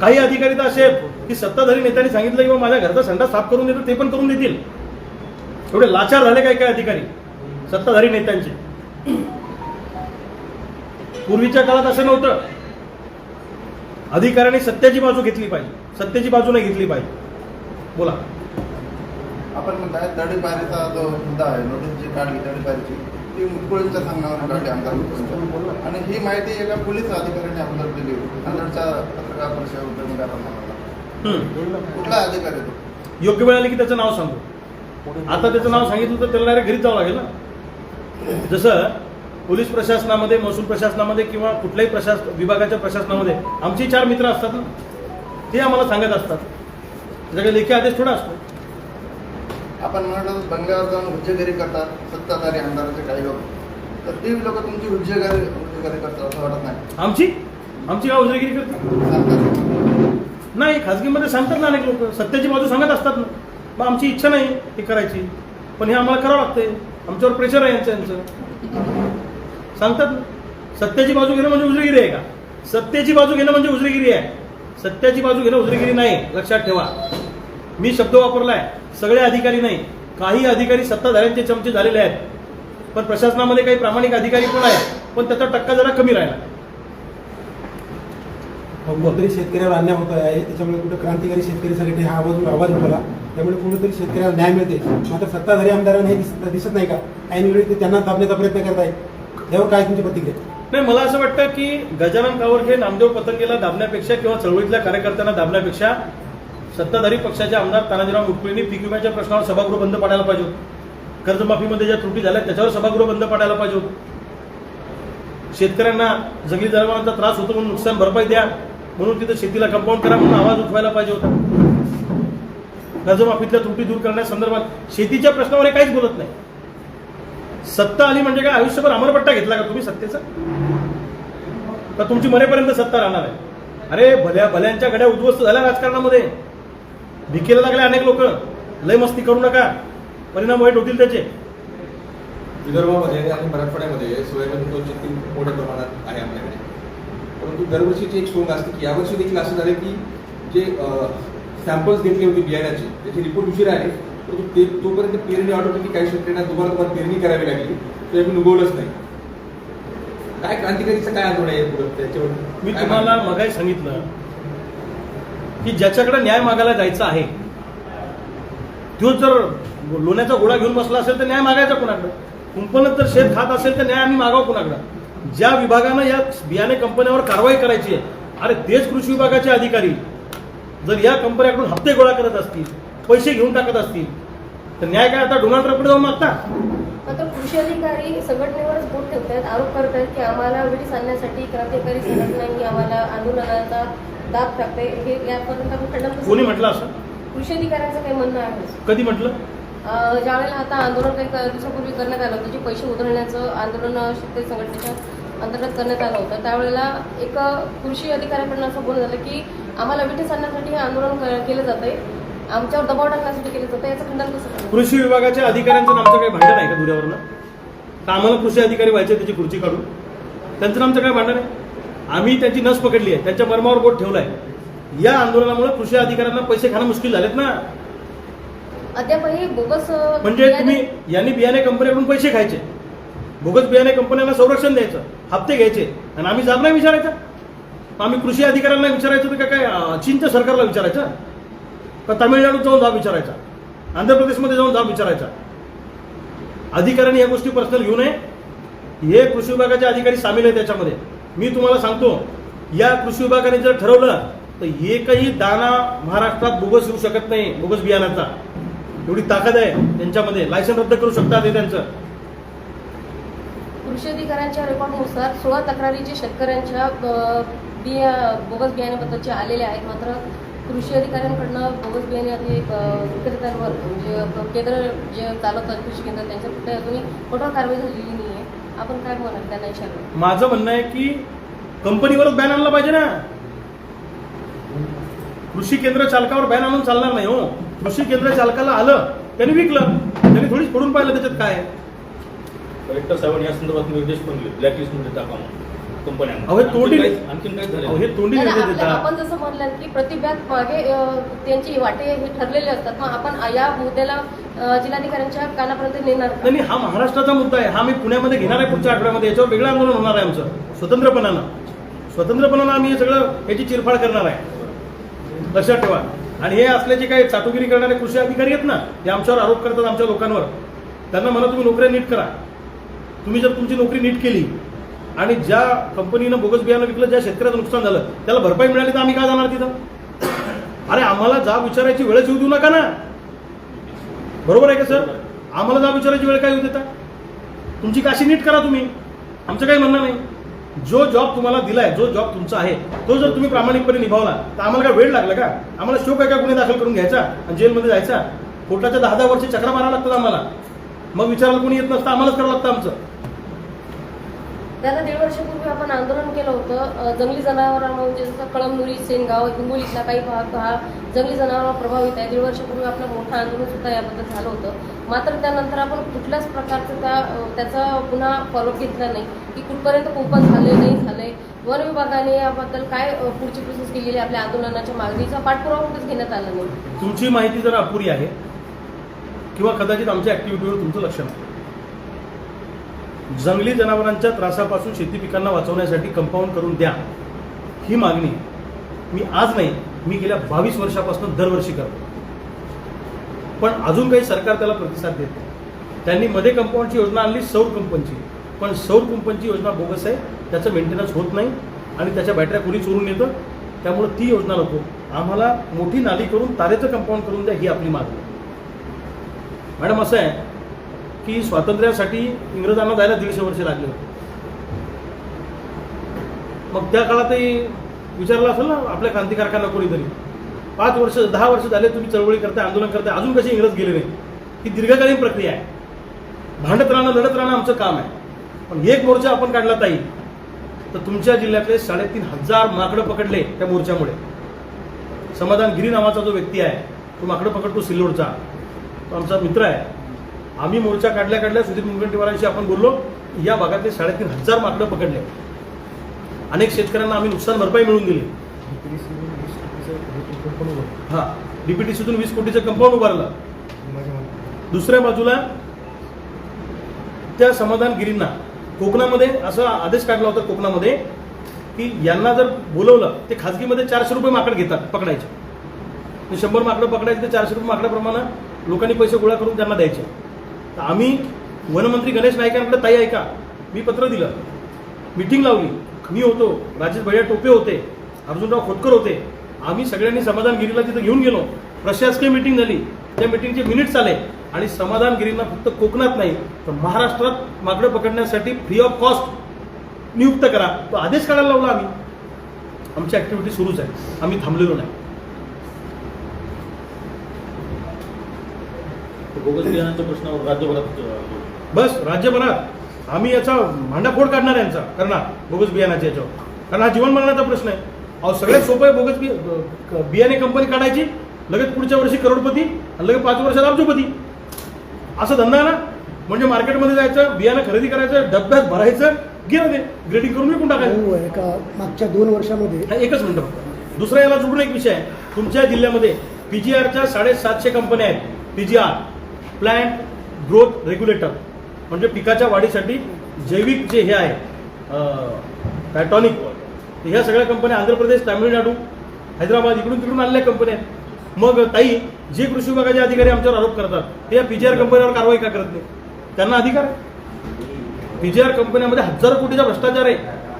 काही अधिकारी तर असे की सत्ताधारी नेत्यांनी सांगितलं की माझ्या घरचा संडास साफ करून देतो, ते पण करून देतील. एवढे लाचार झाले काय काय अधिकारी सत्ताधारी नेत्यांचे. पूर्वीच्या काळात असं नव्हतं. अधिकाऱ्यांनी सत्याची बाजू घेतली पाहिजे, सत्याची बाजू नाही घेतली पाहिजे. बोला. आपण म्हणताय तडीपारीचा जो मुद्दा आहे, नोटीस जी काढली तडीपारीची, ती मुटकुळींच्या सांगण्यावर काढली आमदार मुटकुळींच्या. आणि ही माहिती एका पोलीस अधिकाऱ्याने आपल्याला दिली नांदेडच्या पत्रकार परिषदेमध्ये आपण म्हणाला. कुठला अधिकारी तो? योग्य वेळ आली की त्याचं नाव सांगतो. आता त्याचं नाव सांगितलं तर त्याला डायरेक्ट घरीच जावं लागेल ना. जसं पोलीस प्रशासनामध्ये, महसूल प्रशासनामध्ये किंवा कुठल्याही विभागाच्या प्रशासनामध्ये आमचे 4 मित्र असतात ना, ते आम्हाला सांगत असतात. त्याच्याकडे लेखी आदेश थोडा असतो. आपण म्हटलं बंगल्यावर जाऊन हुज्जेगिरी करतात सत्ताधारी आमदाराचे काही लोक, तर ती लोक तुमची हुज्जेगिरी करतात असं वाटत नाही? आमची काय उजरेगिरी करते? नाही, खाजगीमध्ये सांगतात ना अनेक लोक, सत्याची बाजू सांगत असतात ना. मग आमची इच्छा नाही हे करायची, पण हे आम्हाला करावं लागतंय. आमच्यावर प्रेशर आहे यांचं. सांगतात ना. सत्याची बाजू घेणं म्हणजे उजरेगिरी आहे का? सत्याची बाजू घेणं म्हणजे उजरेगिरी आहे. सत्याची बाजू घेणं उजरेगिरी नाही, लक्षात ठेवा. मी शब्द वापरलाय. सगळे अधिकारी नाही, काही अधिकारी सत्ताधाऱ्यांचे चमचे झालेले आहेत. पण प्रशासनामध्ये काही प्रामाणिक अधिकारी पण आहेत, पण त्याचा टक्का जरा कमी राहिला. कुठेतरी शेतकऱ्यावर अन्याय होत आहे, त्याच्यामुळे कुठे क्रांतिकारी शेतकरी संघटने हा आवाज उठवला. त्यामुळे कुठेतरी शेतकऱ्याला न्याय मिळते. मात्र सत्ताधारी आमदारांना हे दिसत नाही का? ऐनवेळी ते त्यांना दाबण्याचा प्रयत्न करत आहे. त्यावर काय तुमची प्रतिक्रिया? नाही, मला असं वाटतं की गजानन कावरखे, नामदेव पतंगेला दाबण्यापेक्षा किंवा चळवळीतल्या कार्यकर्त्यांना दाबण्यापेक्षा सत्ताधारी पक्षाचे आमदार तानाजीराव मुटकुळेंनी पीक विम्याच्या प्रश्नावर सभागृह बंद पाडायला पाहिजे होतं. कर्जमाफीमध्ये ज्या त्रुटी झाल्या त्याच्यावर सभागृह बंद पाडायला पाहिजे होतं. शेतकऱ्यांना जंगली जनावरांचा त्रास होतो म्हणून नुकसान भरपाई द्या म्हणून तिथं शेतीला कंपाऊंड करा म्हणून आवाज उठवायला पाहिजे होता. कर्जमाफीतल्या त्रुटी दूर करण्यासंदर्भात शेतीच्या प्रश्नावर हे काहीच बोलत नाही. सत्ता आली म्हणजे काय आयुष्यभर अमरपट्टा घेतला का तुम्ही सत्तेचा? का तुमची मरेपर्यंत सत्ता राहणार आहे? अरे भल्यांच्या घड्या उद्ध्वस्त झाल्या राजकारणामध्ये. भिकेला लागले अनेक लोक. लय मस्ती करू नका, परिणाम वाईट होतील त्याचे. विदर्भामध्ये आणि मराठवाड्यामध्ये सोयाबीन उत्पादन मोठ्या प्रमाणात आहे आपल्याकडे. परंतु दरवर्षीची एक सोंग असते की यावर्षी देखील असं झालं की जे सॅम्पल्स घेतले होते बियाण्याचे त्याचे रिपोर्ट उशिरा आले, परंतु ते तोपर्यंत पेरणी ऑर्डर होती. काही शेतकऱ्यांना तुम्हाला पेरणी करावी लागली, सोयाबीन उगवलंच नाही. काय क्रांतिकारीचं काय आंदोलन आहे पुढं त्याच्यावर? मी तुम्हाला मगाही सांगितलं की ज्याच्याकडे न्याय मागायला जायचं आहे तो जर लोण्याचा गोळा घेऊन बसला असेल तर न्याय मागायचा कोणाकडे? कुंपणात जर शेत खात असेल तर न्याय आम्ही मागावं कोणाकडे? ज्या विभागानं या बियाणे कंपन्यावर कारवाई करायची आहे, अरे तेच कृषी विभागाचे अधिकारी जर या कंपन्याकडून हप्ते गोळा करत असतील, पैसे घेऊन टाकत असतील, तर न्याय काय आता डोनाल्ड ट्रम्पकडे जाऊन मागता? मात्र कृषी अधिकारी संघटनेवरच बोट ठेवतात, आरोप करतात की आम्हाला वेळी आणण्यासाठी क्रांतिकारी संघटनांनी आम्हाला आंदोलनाचा दाब टाकते. हे यापर्यंत आपण खंडन कसं- कोणी म्हटलं असं? कृषी अधिकाऱ्यांचं काही म्हणणं आहे? कधी म्हटलं? ज्यावेळेला आता आंदोलन काही दिवसापूर्वी करण्यात आलं होतं, जे पैसे उधळण्याचं आंदोलन शेतकरी संघटनेच्या अंतर्गत करण्यात आलं होतं, त्यावेळेला एक कृषी अधिकाऱ्याकडून असं बोलणं झालं की आम्हाला विठीस आणण्यासाठी हे आंदोलन केलं जातंय, आमच्यावर दबाव टाकण्यासाठी केलं जातं. याचं खंडन कसं करणार? कृषी विभागाच्या अधिकाऱ्यांचं आमचं काही भांडण आहे का दुऱ्यावरनं? का आम्हाला कृषी अधिकारी व्हायचे त्याची खुर्ची काढून? त्यांचं आमचं काय भांडण आहे? आम्ही त्यांची नस पकडली आहे, त्यांच्या मर्मावर बोट ठेवलाय. या आंदोलनामुळे कृषी अधिकाऱ्यांना पैसे खाणं मुश्किल झालेत ना. अद्यापही बोगस म्हणजे तुम्ही यांनी बियाणे कंपन्याकडून पैसे खायचे, बोगस बियाणे कंपन्यांना संरक्षण द्यायचं, हप्ते घ्यायचे, आणि आम्ही जाब नाही विचारायचा? आम्ही कृषी अधिकाऱ्यांना विचारायचं तर काय चीनच्या सरकारला विचारायचं का तामिळनाडूत जाऊन जाब विचारायचा, आंध्र प्रदेशमध्ये जाऊन जाब विचारायचा? अधिकाऱ्यांनी या गोष्टी पर्सनल घेऊ नये. हे कृषी विभागाचे अधिकारी सामील आहेत त्याच्यामध्ये. मी तुम्हाला सांगतो, या कृषी विभागाने जर ठरवलं तर एकही दाना महाराष्ट्रात बोगस येऊ शकत नाही, बोगस बियाण्याचा. एवढी ताकद आहे त्यांच्यामध्ये, लायसन रद्द करू शकतात हे त्यांचं. कृषी अधिकाऱ्यांच्या रेकॉर्डनुसार 16 तक्रारी जे शेतकऱ्यांच्या बोगस बियाण्याबद्दलच्या आलेल्या आहेत. मात्र कृषी अधिकाऱ्यांकडनं बोगस बियाणे विक्रेत्यांवर म्हणजे केंद्र जे चालवतात कृषी केंद्र त्यांच्या कुठे अजूनही कठोर कारवाई झालेली नाही आहे. आपण काय म्हणाल त्यांना विचारलं? माझं म्हणणं आहे की कंपनीवरच बॅन आणला पाहिजे ना. कृषी केंद्र चालकावर बॅन आणून चालणार नाही हो. कृषी केंद्र चालकाला आलं, त्यांनी विकलं, त्यांनी थोडीच फोडून पाहिलं त्याच्यात काय आहे. कलेक्टर साहेबांनी या संदर्भात निर्देश पण दिले, ब्लॅकलिस्ट मध्ये टाका कंपन्यांना. अहो, हे तोंडी- आणखीन काय अहो, झालं? हे तोंडी निर्देश देतात. आपण जसं म्हणलं की प्रतिज्ञात मागे त्यांची वाटे हे ठरलेले असतात, मग आपण या मुद्द्याला जिल्हाधिकाऱ्यांच्या कानापर्यंत नेणार का? नाही, हा महाराष्ट्राचा मुद्दा आहे. हा मी पुण्यामध्ये घेणार आहे पुढच्या आठवड्यामध्ये. याच्यावर वेगळं आंदोलन होणार आहे आमचं, स्वतंत्रपणानं आम्ही हे सगळं याची चिरफाड करणार आहे, लक्षात ठेवा. आणि हे असले जे काही चाटुगिरी करणारे कृषी अधिकारी आहेत ना, ते आमच्यावर आरोप करतात आमच्या लोकांवर. त्यांना म्हणा तुम्ही नोकऱ्या नीट करा. तुम्ही जर तुमची नोकरी नीट केली आणि ज्या कंपनीनं बोगस बियाणं विकलं, ज्या शेतकऱ्याचं नुकसान झालं, त्याला भरपाई मिळाली तर आम्ही का जाणार तिथं? अरे आम्हाला जाब विचारायची वेळच येऊ देऊ नका ना. बरोबर आहे का सर? आम्हाला जाब विचारायची वेळ काय येऊ देता? तुमची काशी नीट करा तुम्ही, आमचं काही म्हणणं नाही. जो जॉब तुम्हाला दिलाय, जो जॉब तुमचा आहे, तो जर तुम्ही प्रामाणिकपणे निभावला तर आम्हाला काय वेळ लागला का? आम्हाला शोक आहे का गुन्हे दाखल करून घ्यायचा आणि जेलमध्ये जायचा? कोर्टाच्या 10-10 वर्ष चक्रा मारावं लागतात आम्हाला. मग विचारायला कोणी येत नसतं, आम्हालाच करावं लागतं आमचं. त्याला 1.5 वर्षापूर्वी आपण आंदोलन केलं होतं. जंगली जनावरांमुळे म्हणजे जसं कळमनुरी, सेनगाव, हिंगोलीतला काही भाग हा जंगली जनावरांवर प्रभावित आहे. 1.5 वर्षापूर्वी आपलं मोठं आंदोलन सुद्धा याबद्दल झालं होतं. मात्र त्यानंतर आपण कुठल्याच प्रकारचं त्याचा पुन्हा फॉलोअप घेतला नाही की कुठपर्यंत कुंपण झाले नाही झाले. वन विभागाने याबद्दल काय पुढची प्रोसेस केलेली आहे, आपल्या आंदोलनाच्या मागणीचा पाठपुरावा कुठेच घेण्यात आला नाही. तुमची माहिती जरा अपुरी आहे किंवा कदाचित आमच्या ऍक्टिव्हिटीवर तुमचं लक्ष नाही. जंगली जनावरांच्या त्रासापासून शेती पिकांना वाचवण्यासाठी कंपाऊंड करून द्या, ही मागणी मी आज नाही, मी गेल्या 22 वर्षापासून दरवर्षी करतो. पण अजून काही सरकार त्याला प्रतिसाद देत नाही. त्यांनी मध्ये कंपाऊंडची योजना आणली, सौर पंपांची, पण सौर पंपांची योजना बोगस आहे, त्याचं मेंटेनन्स होत नाही आणि त्याच्या बॅटऱ्या कोणी चोरून येतं. त्यामुळे ती योजना नको, आम्हाला मोठी नाली करून तारेचं कंपाऊंड करून द्या, ही आपली मागणी. मॅडम असं आहे की स्वातंत्र्यासाठी इंग्रजांना जायला 150 वर्ष लागले होते. मग त्या काळातही विचारलं असेल ना आपल्या क्रांतिकारकांना कोणीतरी, 5 वर्ष 10 वर्ष झाले तुम्ही चळवळी करताय, आंदोलन करताय, अजून कसे इंग्रज गेले नाही? ही दीर्घकालीन प्रक्रिया आहे. भांडत राहणं, लढत राहणं आमचं काम आहे. पण एक मोर्चा आपण काढला ताई तर तुमच्या जिल्ह्यातले 3,500 माकडं पकडले त्या मोर्चामुळे. समाधान गिरी नावाचा जो व्यक्ती आहे, तो माकडं पकडतो सिल्लोडचा, तो आमचा मित्र आहे. आम्ही मोर्चा काढल्या सुधीर मुनगंटीवारांशी आपण बोललो, या भागातले 3,500 माकडं पकडले. अनेक शेतकऱ्यांना आम्ही नुकसान भरपाई मिळवून दिली. हां, डीपीटीसीतून 20 कोटीचं कंपाऊंड उभारलं. दुसऱ्या बाजूला त्या समाधानगिरींना कोकणामध्ये असा आदेश काढला होता कोकणामध्ये की यांना जर बोलवलं ते खाजगीमध्ये 400 रुपये माकड घेतात पकडायचे. 100 माकडं पकडायचे तर 400 रुपये माकडाप्रमाणे लोकांनी पैसे गोळा करून त्यांना द्यायचे. तर आम्ही वनमंत्री गणेश नाईकांकडे, ताई ऐका, मी पत्र दिलं, मिटिंग लावली, मी होतो, राजेश भैया टोपे होते, अर्जुनराव खोतकर होते. आम्ही सगळ्यांनी समाधानगिरीला तिथं घेऊन गेलो. प्रशासकीय मिटिंग झाली, त्या मिटिंगचे मिनिट्स आले आणि समाधानगिरींना फक्त कोकणात नाही तर महाराष्ट्रात माकडं पकडण्यासाठी फ्री ऑफ कॉस्ट नियुक्त करा, तो आदेश काढायला लावला. आम्ही आमची ऍक्टिव्हिटी सुरूच आहे, आम्ही थांबलेलो नाही. बोगस बियाणांच्या प्रश्नावर राज्यभरात बस राज्यभरात आम्ही याचा भांडाफोड काढणार, यांचा करणार बोगस बियाणाच्या याच्यावर, कारण हा जीवन मरणाचा प्रश्न आहे. अहो सगळ्यात सोपं आहे, बोगस बियाणे कंपनी काढायची, लगेच पुढच्या वर्षी करोडपती आणि लगेच 5 वर्षात अब्जोपती, असं धंदा आहे ना. म्हणजे मार्केटमध्ये जायचं, बियाणं खरेदी करायचं, डब्यात भरायचं, गेलं ते ग्रेडिंग करून विकून टाकायचं. हो, एका मागच्या 2 वर्षामध्ये हा, एकच मिनिटं फक्त. दुसरा याला जोडून एक विषय आहे, तुमच्या जिल्ह्यामध्ये पीजीआरच्या 750 कंपन्या आहेत. पीजीआर, प्लांट ग्रोथ रेग्युलेटर, म्हणजे पिकाच्या वाढीसाठी जैविक जे हे आहे काय टॉनिक, ह्या सगळ्या कंपन्या आंध्र प्रदेश, तामिळनाडू, हैदराबाद इकडून तिकडून आलेल्या कंपन्या आहेत. मग ताई, जे कृषी विभागाचे अधिकारी आमच्यावर आरोप करतात ते या पीजीआर कंपन्यांवर कारवाई का करत नाही? त्यांना अधिकार आहे. पीजीआर कंपन्यांमध्ये हजारो कोटीचा भ्रष्टाचार आहे.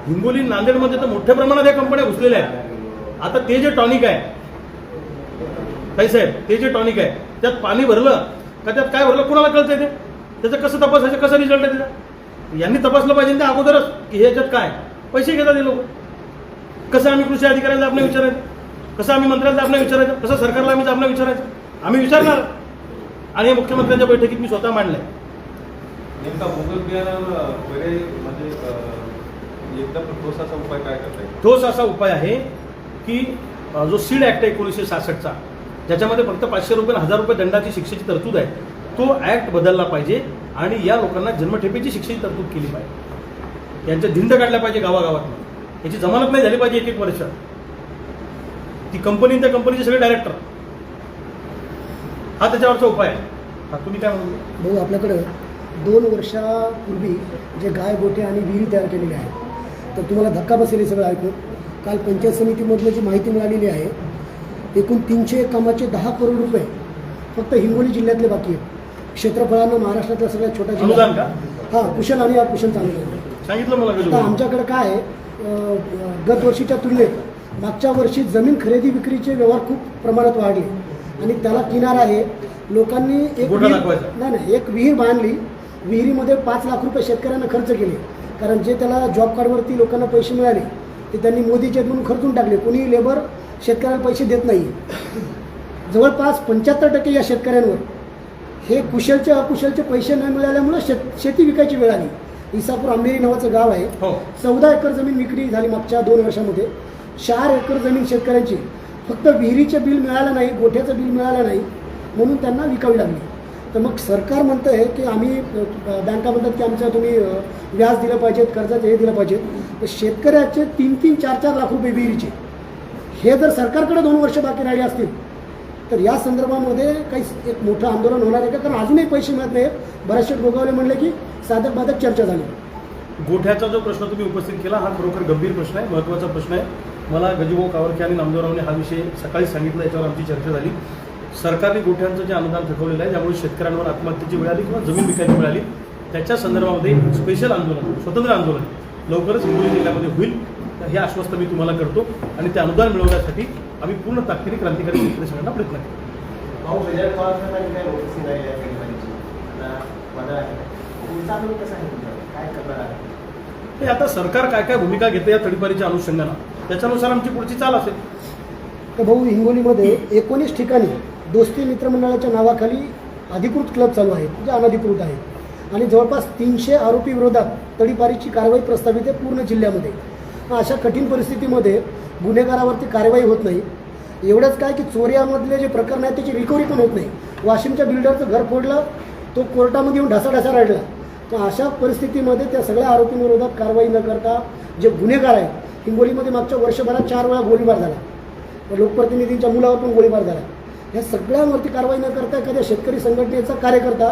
हिंगोली, नांदेडमध्ये तर मोठ्या प्रमाणात या कंपन्या घुसलेल्या आहेत. आता ते जे टॉनिक आहे ताई साहेब, ते जे टॉनिक आहे त्यात पाणी भरलं का त्यात काय भरलं कोणाला कळतंय? ते त्याचं कसं तपासायचं, कसं रिझल्ट आहे त्याचा? यांनी तपासलं पाहिजे त्या अगोदरच की ह्याच्यात काय पैसे घेतात हे लोक. कसं आम्ही कृषी अधिकाऱ्यांना आपण विचारायचं, कसं आम्ही मंत्र्यांना आपण विचारायचं, कसं सरकारला आम्ही आपण विचारायचं? आम्ही विचारणार. आणि हे मुख्यमंत्र्यांच्या बैठकीत मी स्वतः मांडलंय. नेमका बोगस बियाणांवर पर्याय म्हणजे एकदम ठोस असा उपाय काय करता येईल? ठोस असा उपाय आहे की जो सीड ऍक्ट आहे 1966चा, ज्याच्यामध्ये फक्त 500 रुपये 1000 रुपये दंडाची शिक्षेची तरतूद आहे, तो ऍक्ट बदलला पाहिजे आणि या लोकांना जन्मठेपेची शिक्षेची तरतूद केली पाहिजे. यांच्या धिंड काढल्या पाहिजे गावागावात. याची जमानत नाही झाली पाहिजे 1-1 वर्ष. ती कंपनी, त्या कंपनीचे सगळे डायरेक्टर, हा त्याच्यावरचा उपाय आहे. हा तुम्ही काय म्हणतो? भाऊ, आपल्याकडं 2 वर्षापूर्वी जे गाय गोटे आणि विहिरी तयार केलेले आहेत, तर तुम्हाला धक्का बसेल हे सगळं ऐकून. काल पंचायत समितीमधलं जी माहिती मिळालेली आहे, एकूण 300 कामाचे 10 करोड रुपये फक्त हिंगोली जिल्ह्यातले बाकी आहेत. क्षेत्रफळानं महाराष्ट्रातला सगळ्यात छोटा जिल्हा. अनुदान का? हां, कुशल आणि अकुशल चालू. सांगितलं मला आता कधी. आमच्याकडे काय आहे, गत वर्षीच्या तुलनेत मागच्या वर्षी जमीन खरेदी विक्रीचे व्यवहार खूप प्रमाणात वाढले आणि त्याला किनारा आहे. लोकांनी एक गोठा दाखवायचा. नाही, एक विहीर बांधली. विहिरीमध्ये 5 लाख रुपये शेतकऱ्यांना खर्च केले, कारण जे त्याला जॉब कार्डवरती लोकांना पैसे मिळाले ते त्यांनी मोदीचे म्हणून खर्चून टाकले. कोणी लेबर शेतकऱ्याला पैसे देत नाही. जवळपास 75% या शेतकऱ्यांवर हे कुशलचे अकुशलचे पैसे न मिळाल्यामुळे शेती विकायची वेळ आली. इसापूर आंबेरी नावाचं गाव आहे, हो. 14 एकर जमीन विक्री झाली मागच्या 2 वर्षामध्ये. 4 एकर जमीन शेतकऱ्यांची फक्त विहिरीचं बिल मिळालं नाही, गोठ्याचं बिल मिळालं नाही म्हणून त्यांना विकावी लागली. तर मग सरकार म्हणतं आहे की आम्ही, बँका म्हणतात की आमचं तुम्ही व्याज दिलं पाहिजेत, कर्जाचं हे दिलं पाहिजे. तर शेतकऱ्याचे 3-3, 4-4 लाख रुपये विहिरीचे, हे जर सरकारकडे 2 वर्ष बाकी राहिले असतील तर या संदर्भामध्ये काही एक मोठं आंदोलन होणार आहे का? कारण अजूनही पैसे मिळत नाहीत. बऱ्याचशे गोगावले म्हणले की साधक बाधक चर्चा झाली. गोठ्याचा जो प्रश्न तुम्ही उपस्थित केला हा खरोखर गंभीर प्रश्न आहे, महत्त्वाचा प्रश्न आहे. मला गजीभाऊ कावरखे आणि नामदेवरावने हा विषय सकाळी सांगितला, याच्यावर आमची चर्चा झाली. सरकारने गोठ्यांचं जे अनुदान थकवलेलं आहे त्यामुळे शेतकऱ्यांवर आत्महत्येची वेळ आली किंवा जमीन विकायची वेळ आली, त्याच्या संदर्भामध्ये स्पेशल आंदोलन, स्वतंत्र आंदोलन लवकरच हिंगोली जिल्ह्यामध्ये होईल, हे आश्वस्त मी तुम्हाला करतो. आणि ते अनुदान मिळवण्यासाठी आम्ही पूर्ण ताकदीने क्रांतिकारी शेतकरी संघटना प्रयत्न करू. हे आता सरकार काय काय भूमिका घेते या तडीपारीच्या अनुषंगानं, त्याच्यानुसार आमची पुढची चाल असेल. तर भाऊ, हिंगोलीमध्ये 19 ठिकाणी दोस्ती मित्रमंडळाच्या नावाखाली अधिकृत क्लब चालू आहेत, जे अनधिकृत आहेत, आणि जवळपास 300 आरोपी विरोधात तडीपारीची कारवाई प्रस्तावित आहे पूर्ण जिल्ह्यामध्ये. अशा कठीण परिस्थितीमध्ये गुन्हेगारावरती कारवाई होत नाही. एवढंच काय की चोऱ्यामधले जे प्रकरण आहेत त्याची रिकव्हरी पण होत नाही. वाशिमच्या बिल्डरचं घर फोडलं, तो कोर्टामध्ये येऊन ढासाढासा रडला. तर अशा परिस्थितीमध्ये त्या सगळ्या आरोपींविरोधात कारवाई न करता जे गुन्हेगार आहेत, हिंगोलीमध्ये मागच्या वर्षभरात 4 वेळा गोळीबार झाला, लोकप्रतिनिधींच्या मुलावर पण गोळीबार झाला. या सगळ्यांवरती कारवाई न करता एखाद्या शेतकरी संघटनेचा कार्यकर्ता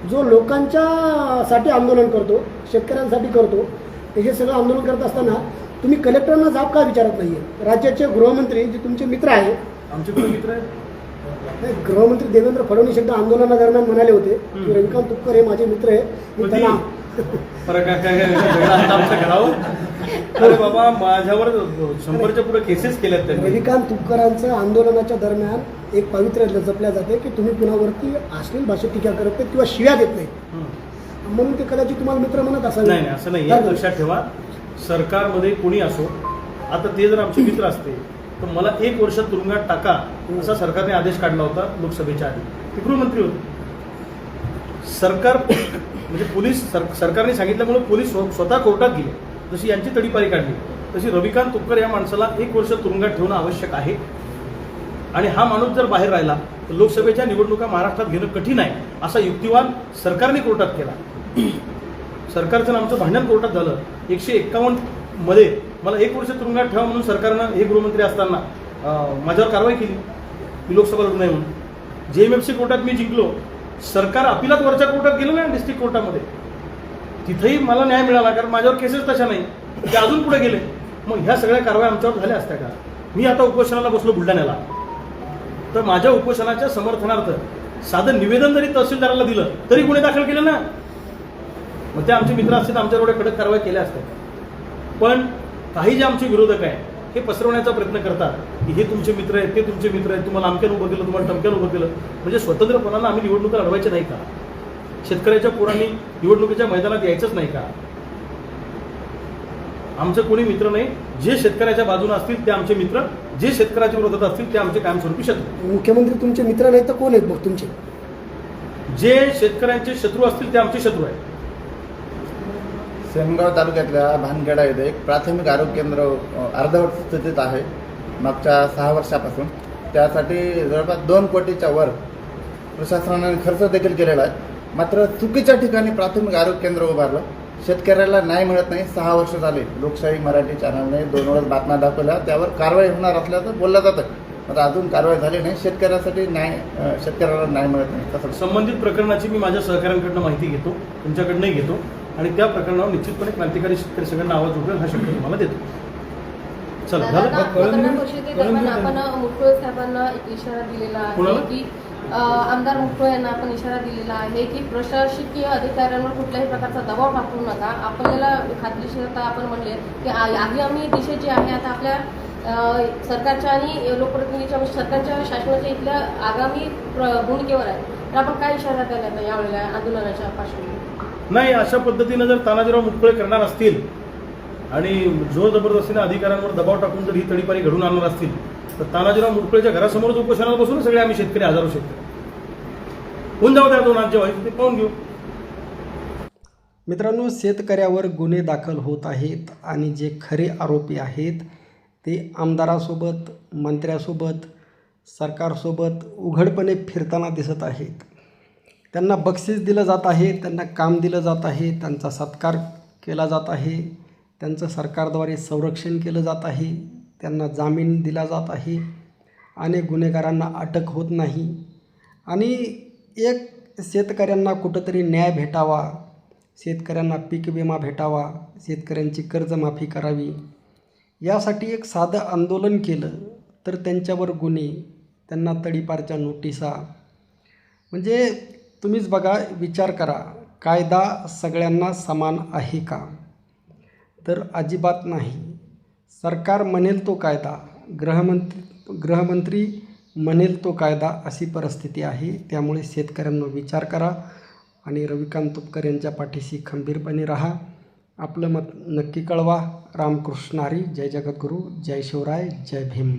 जो लोकांच्यासाठी आंदोलन करतो, शेतकऱ्यांसाठी करतो, हे सगळं आंदोलन करत असताना तुम्ही कलेक्टरांना जाब का विचारत नाही आहे? राज्याचे गृहमंत्री जे तुमचे मित्र आहेत, आमचे कोणी मित्र आहेत? नाही, गृहमंत्री देवेंद्र फडणवीस एकदा आंदोलनादरम्यान म्हणाले होते की रविकांत तुपकर हे माझे मित्र आहे, मी त्यांना बरं काय वेगळा आता आमच्या घरावर? अरे बाबा, माझ्यावर 100च्या पुढे केसेस केल्यात त्यांनी. रविकांत तुपकरांचं आंदोलनाच्या दरम्यान एक पावित्र्य जपल्या जाते की तुम्ही कुणावरती अश्लील भाषेत टीका करत नाहीत किंवा शिव्या देत नाहीत, म्हणून ते कदाचित तुम्हाला मित्र म्हणत असावे. नाही असं नाही आहे. लक्षात ठेवा, सरकारमध्ये कोणी असो, आता ते जर आमचे मित्र असते तर मला 1 वर्ष तुरुंगात टाका असा सरकारने आदेश काढला होता लोकसभेच्या आधी. ते गृहमंत्री होते. सरकार म्हणजे पोलीस सरकारने सांगितल्यामुळे पोलीस स्वतः कोर्टात गेले. जशी यांची तडीपारी काढली तशी रविकांत तुपकर या माणसाला 1 वर्ष तुरुंगात ठेवणं आवश्यक आहे. आणि हा माणूस जर बाहेर राहिला तर लोकसभेच्या निवडणुका महाराष्ट्रात घेणं कठीण आहे असा युक्तिवाद सरकारने कोर्टात केला. सरकारचं आमचं भांडण कोर्टात झालं. 151 मध्ये मला 1 वर्ष तुरुंगात ठेवा म्हणून सरकारनं हे गृहमंत्री असताना माझ्यावर कारवाई केली. मी लोकसभा लढू नये म्हणून. JMFC कोर्टात मी जिंकलो. सरकार अपिलात वरच्या कोर्टात गेलं ना, डिस्ट्रिक्ट कोर्टामध्ये, तिथेही मला न्याय मिळाला, कारण माझ्यावर केसेस तशा नाही, ते अजून पुढे गेले. मग ह्या सगळ्या कारवाया आमच्यावर झाल्या असत्या का? मी आता उपोषणाला बसलो बुलढाण्याला, तर माझ्या उपोषणाच्या समर्थनार्थ साधं निवेदन जरी तहसीलदाराला दिलं तरी गुन्हे दाखल केले ना. मग ते आमचे मित्र असतील, आमच्यावर एवढ्या कडक कारवाई केल्या असतात. पण काही जे आमचे विरोधक आहेत हे पसरवण्याचा प्रयत्न करतात की हे तुमचे मित्र आहेत, ते तुमचे मित्र आहेत, तुम्हाला अमक्यानं उभं केलं, तुम्हाला टमक्यानं उभं केलं. म्हणजे स्वतंत्रपणानं आम्ही निवडणुका लढवायच्या नाही का? शेतकऱ्याच्या पोरांनी निवडणुकीच्या मैदानात यायचंच नाही का? आमचं कोणी मित्र नाही. जे शेतकऱ्याच्या बाजूने असतील ते आमचे मित्र, जे शेतकऱ्याच्या विरोधात असतील ते आमचे कायमस्वरूपी शत्रू. मुख्यमंत्री तुमचे मित्र नाही तर कोण आहेत मग तुमचे? जे शेतकऱ्यांचे शत्रू असतील ते आमचे शत्रू आहेत. सेनगाव तालुक्यातल्या भानखेडा येथे एक प्राथमिक आरोग्य केंद्र अर्धवट स्थितीत आहे मागच्या 6 वर्षापासून. त्यासाठी जवळपास 2 कोटीच्या वर प्रशासनाने खर्च देखील केलेला आहे. मात्र चुकीच्या ठिकाणी प्राथमिक आरोग्य केंद्र उभारलं. शेतकऱ्याला न्याय मिळत नाही. 6 वर्ष झाले. लोकशाही मराठी चॅनलने 2 वेळेस बातम्या दाखवल्या, त्यावर कारवाई होणार असल्याचं बोललं जातं. मात्र अजून कारवाई झाली नाही. शेतकऱ्यासाठी शेतकऱ्याला न्याय मिळत नाही. तसं संबंधित प्रकरणाची मी माझ्या सहकाऱ्यांकडनं माहिती घेतो, तुमच्याकडनंही घेतो, आणि त्या प्रकरणावर निश्चितपणे क्रांतिकारी शेतकरी संघटना आवाज उठवेल हा शब्द तुम्हाला देतो. चला, झालं? पत्रकार परिषदेदरम्यान आपण मुटकुळे साहेबांना एक इशारा दिलेला कोणाला? आहे की आमदार मुटकुळे यांना आपण इशारा दिलेला आहे की प्रशासकीय अधिकाऱ्यांवर कुठल्याही प्रकारचा दबाव टाकू नका. आपल्याला खात्रीशीरता आपण म्हणले की आधी आम्ही दिशा जी आहे आता आपल्या सरकारच्या आणि लोकप्रतिनिधीच्या सरकारच्या शासनाच्या इथल्या आगामी भूमिकेवर आहे. तर आपण काय इशारा द्यायला यावेळेला आंदोलनाच्या पार्श्वभूमीवर? नाही, अशा पद्धतीनं जर तानाजीराव मुटकुळे करणार असतील आणि जोर जबरदस्तीने अधिकाऱ्यांवर दबाव टाकून जर ही तडीपारी घडून आणणार असतील तर तानाजीराव मुटकुळेच्या घरासमोरच उपोषणाला बसून सगळे आम्ही शेतकरी, हजारो शेतकरी होऊन जाऊ द्या. 2 आज जेव्हा ते पाहून घेऊ. मित्रांनो, शेतकऱ्यावर गुन्हे दाखल होत आहेत आणि जे खरे आरोपी आहेत ते आमदारासोबत, मंत्र्यासोबत, सरकारसोबत उघडपणे फिरताना दिसत आहेत. त्यांना बक्षीस दिलं जात आहे, त्यांना काम दिलं जात आहे, त्यांचा सत्कार केला जात आहे, त्यांचं सरकारद्वारे संरक्षण केलं जात आहे, त्यांना जामीन दिला जात आहे, अनेक गुन्हेगारांना अटक होत नाही. आणि एक शेतकऱ्यांना कुठंतरी न्याय भेटावा, शेतकऱ्यांना पीक विमा भेटावा, शेतकऱ्यांची कर्जमाफी करावी, यासाठी एक साधं आंदोलन केलं तर त्यांच्यावर गुन्हे, त्यांना तडीपारच्या नोटिसा. म्हणजे तुम्हीच बघा, विचार करा, कायदा सगळ्यांना समान आहे का? तर अजिबात नाही. सरकार म्हणेल तो कायदा, गृहमंत्री म्हणेल तो कायदा, अशी परिस्थिती आहे. त्यामुळे शेतकऱ्यांना विचार करा आणि रविकांत तुपकर यांच्या पाठीशी खंबीरपणे राहा. आपलं मत नक्की कळवा. रामकृष्ण हरी. जय जगद्गुरू. जय शिवराय. जय भीम.